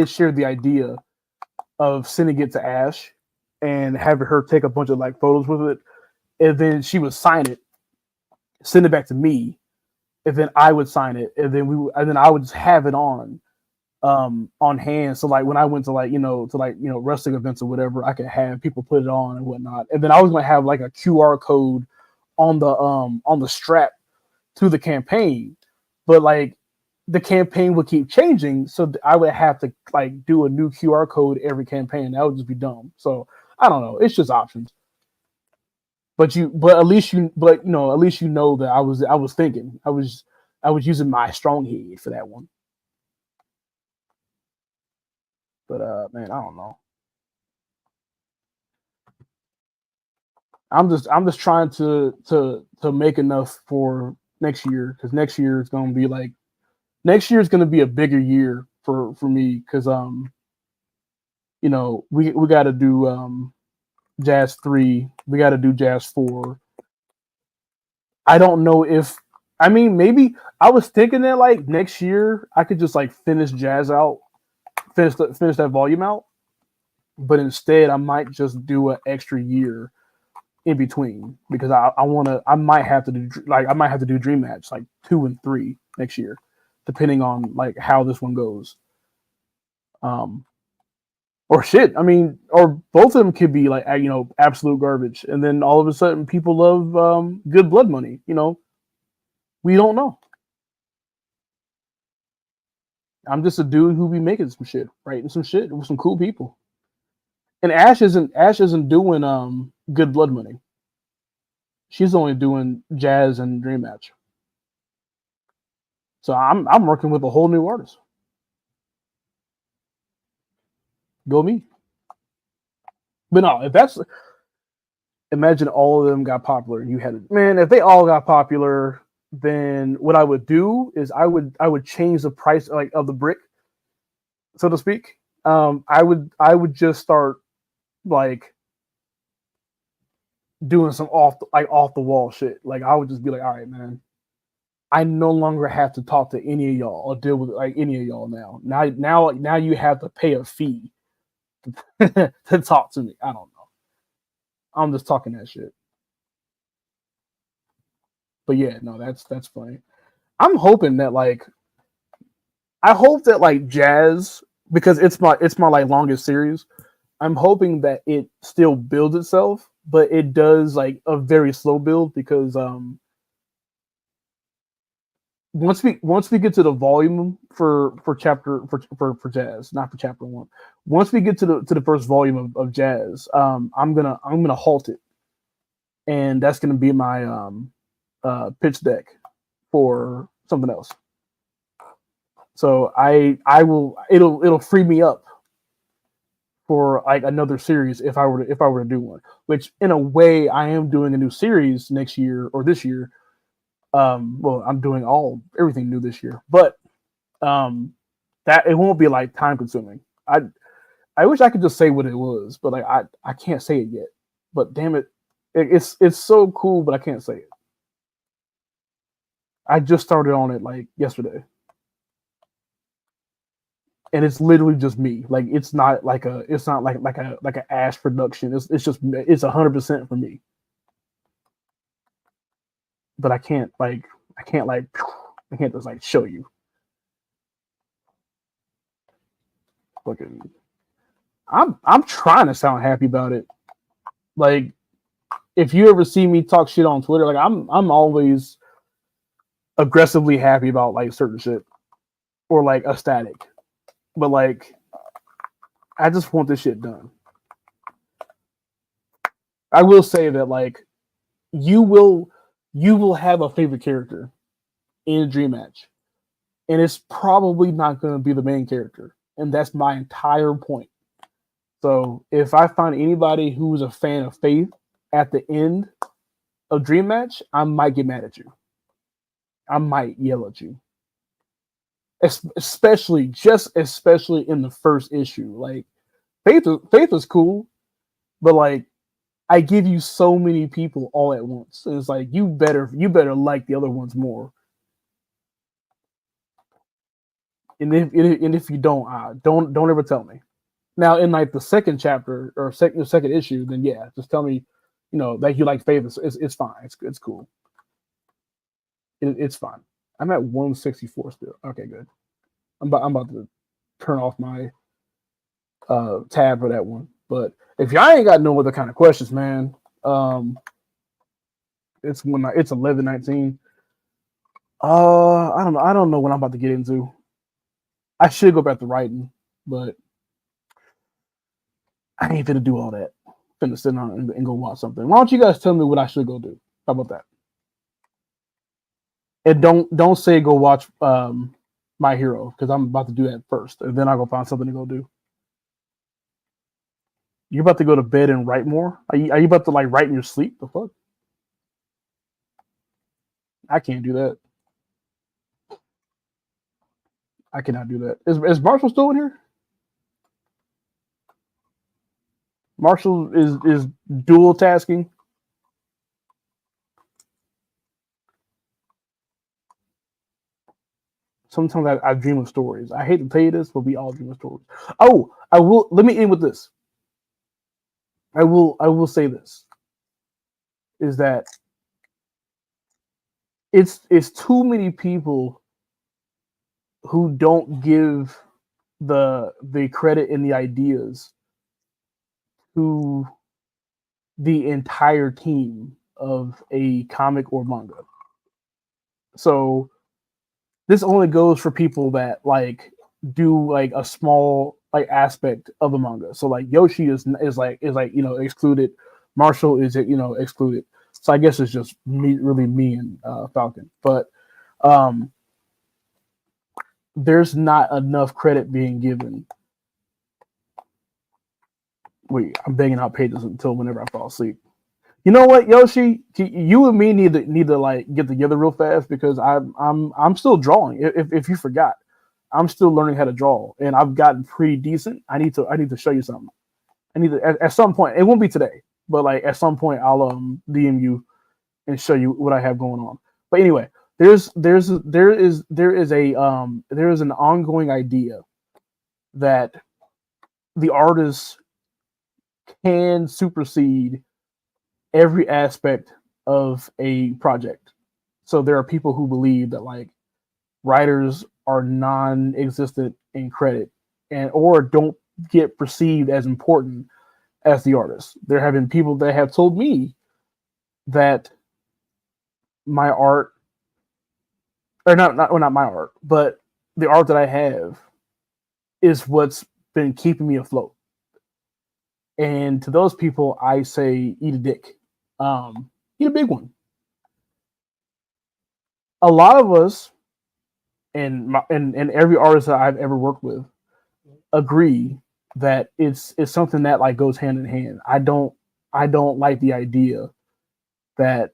share the idea of sending it to Ash and having her take a bunch of like photos with it, and then she would sign it, send it back to me, and then I would sign it, and then I would just have it on hand. So like when I went to wrestling events or whatever, I could have people put it on and whatnot. And then I was gonna have like a QR code on the strap to the campaign, but like the campaign would keep changing, so I would have to like do a new QR code every campaign. That would just be dumb. So I don't know. It's just options. But at least you know that I was thinking. I was using my strong head for that one. But man, I don't know. I'm just trying to make enough for next year because next year is gonna be a bigger year for me because we got to do Jazz 3, we got to do Jazz 4. I don't know if maybe I was thinking that like next year I could just like finish Jazz out, finish that volume out, but instead I might just do an extra year in between because I want to. I might have to do Dream Match like 2 and 3 next year, depending on like how this one goes. Um, or shit. I mean, or both of them could be like absolute garbage, and then all of a sudden people love Good Blood Money. We don't know. I'm just a dude who be making some shit, writing some shit with some cool people. And Ash isn't doing Good Blood Money. She's only doing Jazz and Dream Match. So I'm working with a whole new artist. Go me. But no, if that's imagine all of them got popular. You had man, if they all got popular, then what I would do is I would change the price like of the brick, so to speak. I would just start like doing some off the wall shit. Like I would just be like, all right, man, I no longer have to talk to any of y'all or deal with like any of y'all now. Now you have to pay a fee to talk to me. I don't know. I'm just talking that shit. But yeah, no, that's funny. I'm hoping that like I hope that like Jazz because it's my like longest series. I'm hoping that it still builds itself, but it does like a very slow build because once we get to the volume for chapter for Jazz, not for chapter one. Once we get to the first volume of Jazz, I'm gonna halt it, and that's gonna be my pitch deck for something else. So I will it'll free me up for like another series if I were to do one. Which in a way I am doing a new series next year or this year. Well, I'm doing everything new this year, but that it won't be like time consuming. I wish I could just say what it was, but like I can't say it yet. But damn it, it's so cool, but I can't say it. I just started on it like yesterday, and it's literally just me. Like it's not like a Ash production. It's just it's 100% for me. But I can't just like show you. Fucking, I'm trying to sound happy about it. Like if you ever see me talk shit on Twitter, like I'm always aggressively happy about like certain shit or like ecstatic. But like I just want this shit done. I will say that like you will you will have a favorite character in a dream match, and it's probably not going to be the main character, and that's my entire point. So if I find anybody who's a fan of Faith at the end of dream match, I might get mad at you. I might yell at you, especially in the first issue. Like Faith is cool, but like I give you so many people all at once. And it's like you better like the other ones more. And if you don't ever tell me. Now in like the second chapter or second issue, then yeah, just tell me, that you like Faith. It's fine. It's cool. It's fine. I'm at 164 still. Okay, good. I'm about to turn off my tab for that one. But if y'all ain't got no other kind of questions, man, it's 11:19. I don't know. I don't know what I'm about to get into. I should go back to writing, but I ain't finna do all that. Finna sit down and go watch something. Why don't you guys tell me what I should go do? How about that? And don't say go watch My Hero because I'm about to do that first, and then I'll go find something to go do. You're about to go to bed and write more? Are you about to like write in your sleep? The fuck? I can't do that. I cannot do that. Is Marshall still in here? Marshall is dual tasking. Sometimes I dream of stories. I hate to tell you this, but we all dream of stories. Oh, I will. Let me end with this. I will say this is that it's too many people who don't give the credit and the ideas to the entire team of a comic or manga. So this only goes for people that like do like a small like aspect of a manga. So like Yoshi is excluded. Marshall is excluded. So I guess it's just me and Falcon. But um, there's not enough credit being given. Wait, I'm banging out pages until whenever I fall asleep. You know what, Yoshi? You and me need to like get together real fast because I'm still drawing. If you forgot, I'm still learning how to draw, and I've gotten pretty decent. I need to show you something. I need to at some point. It won't be today, but like at some point, I'll DM you and show you what I have going on. But anyway, there is an ongoing idea that the artist can supersede every aspect of a project. So there are people who believe that like writers are non-existent in credit and or don't get perceived as important as the artist. There have been people that have told me that my art or not my art, but the art that I have is what's been keeping me afloat. And to those people, I say, eat a dick, eat a big one. A lot of us, and every artist that I've ever worked with, agree that it's something that like goes hand in hand. I don't like the idea that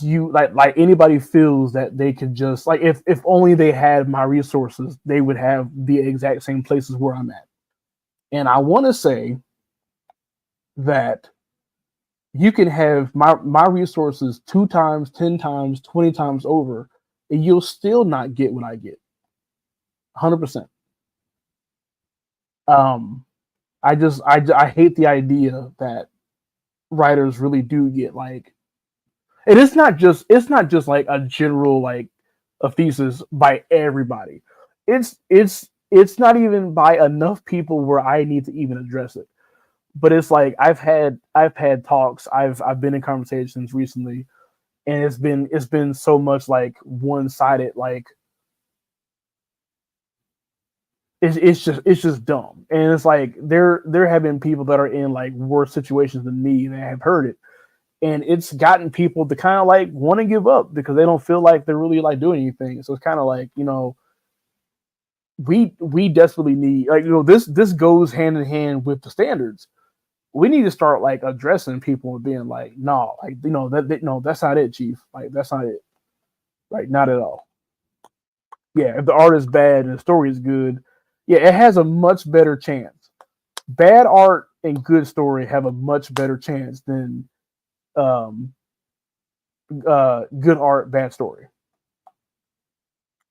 you like anybody feels that they could just like if only they had my resources, they would have the exact same places where I'm at. And I want to say that you can have my resources 2 times, 10 times, 20 times over, and you'll still not get what I get. 100%. Um, I hate the idea that writers really do get like, and it's not just like a general like a thesis by everybody. It's not even by enough people where I need to even address it. But it's like I've had talks, I've been in conversations recently, and it's been so much like one sided, like it's just dumb. And it's like there have been people that are in like worse situations than me that have heard it, and it's gotten people to kind of like want to give up because they don't feel like they're really like doing anything. So it's kind of like we desperately need like this goes hand in hand with the standards. We need to start like addressing people and being like, no, like no, that's not it, chief. Like that's not it. Like not at all. Yeah, if the art is bad and the story is good, yeah, it has a much better chance. Bad art and good story have a much better chance than um good art, bad story.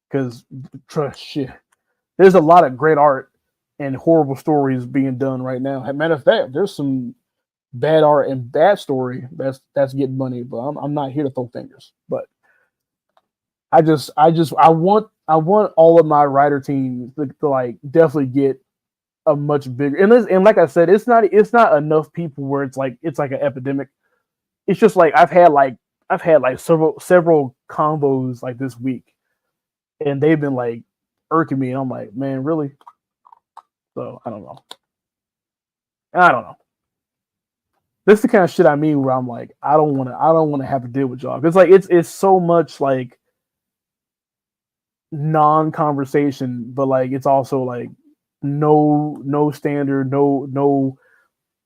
Because trust shit, there's a lot of great art and horrible stories being done right now. As a matter of fact, there's some bad art and bad story that's getting money, but I'm not here to throw fingers. But I want all of my writer teams to like definitely get a much bigger and like I said, it's not enough people where it's like an epidemic. It's just like I've had like several combos like this week, and they've been like irking me, and I'm like, man, really? So I don't know. This is the kind of shit I mean where I'm like, I don't want to have to deal with y'all. It's like it's so much like non-conversation, but like it's also like no standard, no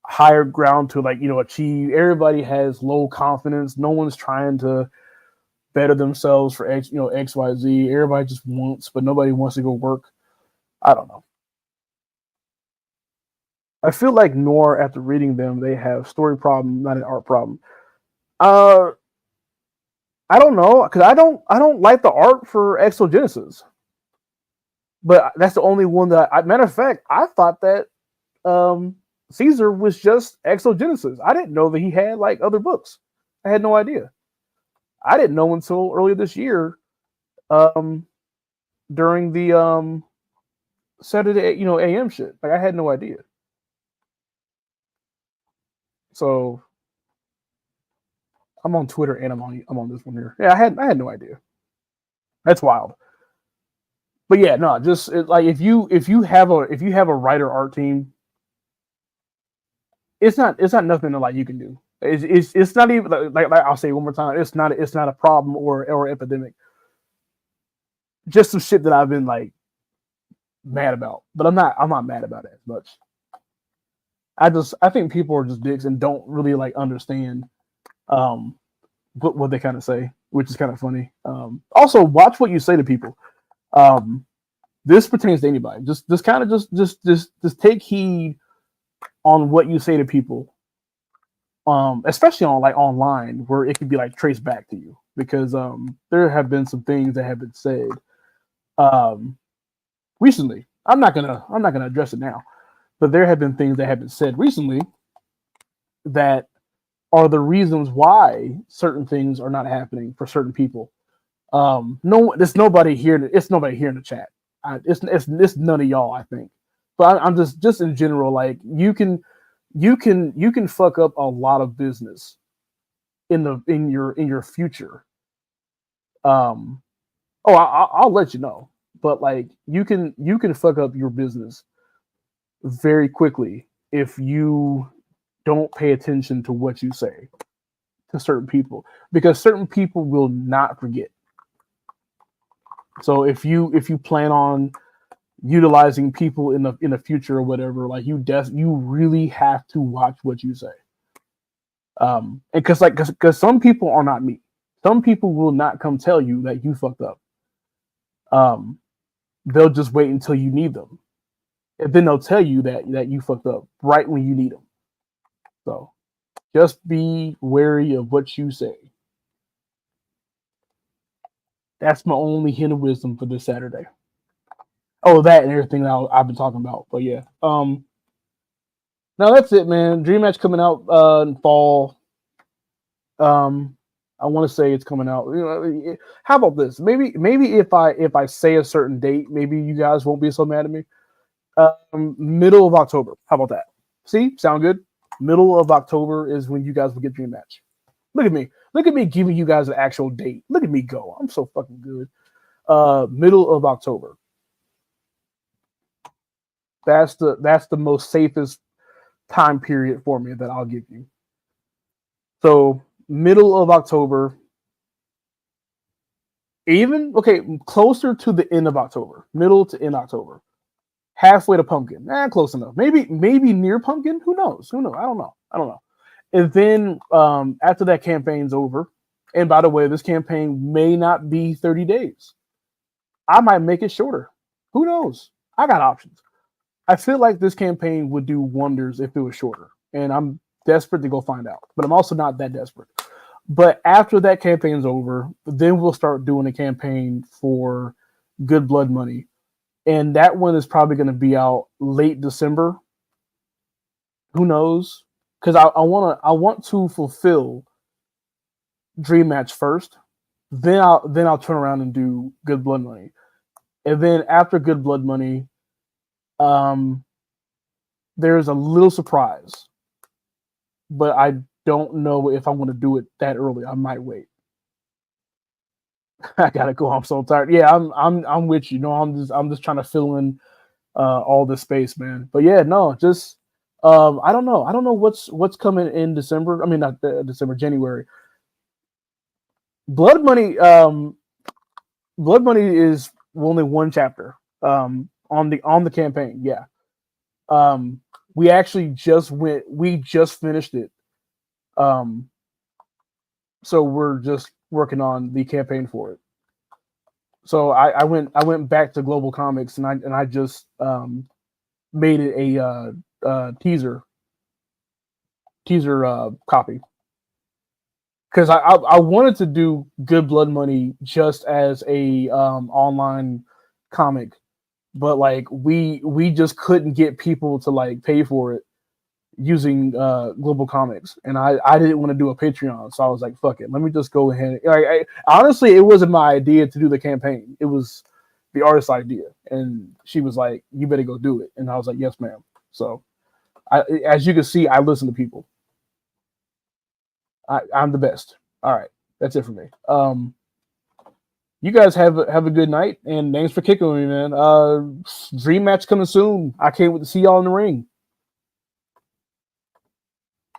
higher ground to like achieve. Everybody has low confidence. No one's trying to better themselves for XYZ. Everybody just wants, but nobody wants to go work. I don't know. I feel like Noir, after reading them, they have story problem, not an art problem. Uh, I don't know because I don't like the art for Exogenesis, but that's the only one that matter of fact, I thought that. Caesar was just Exogenesis. I didn't know that he had like other books. I had no idea. I didn't know until earlier this year, um, during the Saturday, AM shit. Like I had no idea. So I'm on Twitter and I'm on this one here. Yeah, I had no idea. That's wild. But yeah, no, just like if you have a writer art team, it's not nothing that like you can do. It's not even like I'll say it one more time. It's not a problem or epidemic. Just some shit that I've been like mad about, but I'm not mad about it as much. I think people are just dicks and don't really like understand um what they kind of say, which is kind of funny. Also, watch what you say to people. Um, this pertains to anybody. Just kind of just take heed on what you say to people. Especially on like online where it could be like traced back to you because there have been some things that have been said um recently. I'm not gonna address it now, but there have been things that have been said recently that are the reasons why certain things are not happening for certain people. No, there's nobody here. It's nobody here in the chat. It's none of y'all, I think. But I'm just in general, like you can fuck up a lot of business in your future. Um, I'll let you know, but like you can fuck up your business very quickly if you don't pay attention to what you say to certain people because certain people will not forget. So if you plan on utilizing people in the future or whatever, like you really have to watch what you say. And because some people are not me. Some people will not come tell you that you fucked up. Um, they'll just wait until you need them, and then they'll tell you that you fucked up right when you need them. So just be wary of what you say. That's my only hint of wisdom for this Saturday. Oh, that and everything that I've been talking about. But yeah, now that's it, man. Dream Match coming out in fall. Um, I want to say it's coming out. How about this? Maybe if I say a certain date, maybe you guys won't be so mad at me. Middle of October. How about that? See, sound good? Middle of October is when you guys will get Dream Match. Look at me. Look at me giving you guys an actual date. Look at me go. I'm so fucking good. Middle of October. That's the most safest time period for me that I'll give you. So middle of October, even okay, closer to the end of October, middle to end October, halfway to pumpkin. Close enough. Maybe near pumpkin. Who knows? Who knows? I don't know. And then after that campaign's over, and by the way, this campaign may not be 30 days. I might make it shorter. Who knows? I got options. I feel like this campaign would do wonders if it was shorter, and I'm desperate to go find out. But I'm also not that desperate. But after that campaign's over, then we'll start doing a campaign for Good Blood Money, and that one is probably going to be out late December. Who knows? Because I want to fulfill Dream Match first, then I'll turn around and do Good Blood Money, and then after Good Blood Money, um, there's a little surprise, but I don't know if I want to do it that early. I might wait. I gotta go. I'm so tired. Yeah, I'm with you. No, I'm just trying to fill in all this space, man. But yeah, no, just I don't know. I don't know what's coming in December. I mean, not December, January. Blood Money. Blood Money is only one chapter on the campaign. Yeah. Um, we actually we just finished it. Um, so we're just working on the campaign for it. So I went back to Global Comics and I just made it a teaser copy because I wanted to do Good Blood Money just as a online comic, but like we just couldn't get people to like pay for it using Global Comics, and I didn't want to do a Patreon, so I was like, fuck it, let me just go ahead. Honestly, it wasn't my idea to do the campaign. It was the artist's idea, and she was like, you better go do it, and I was like, yes, ma'am. So, as you can see, I listen to people. I'm the best. All right, that's it for me. You guys have a good night, and thanks for kicking with me, man. Dream match coming soon. I can't wait to see y'all in the ring.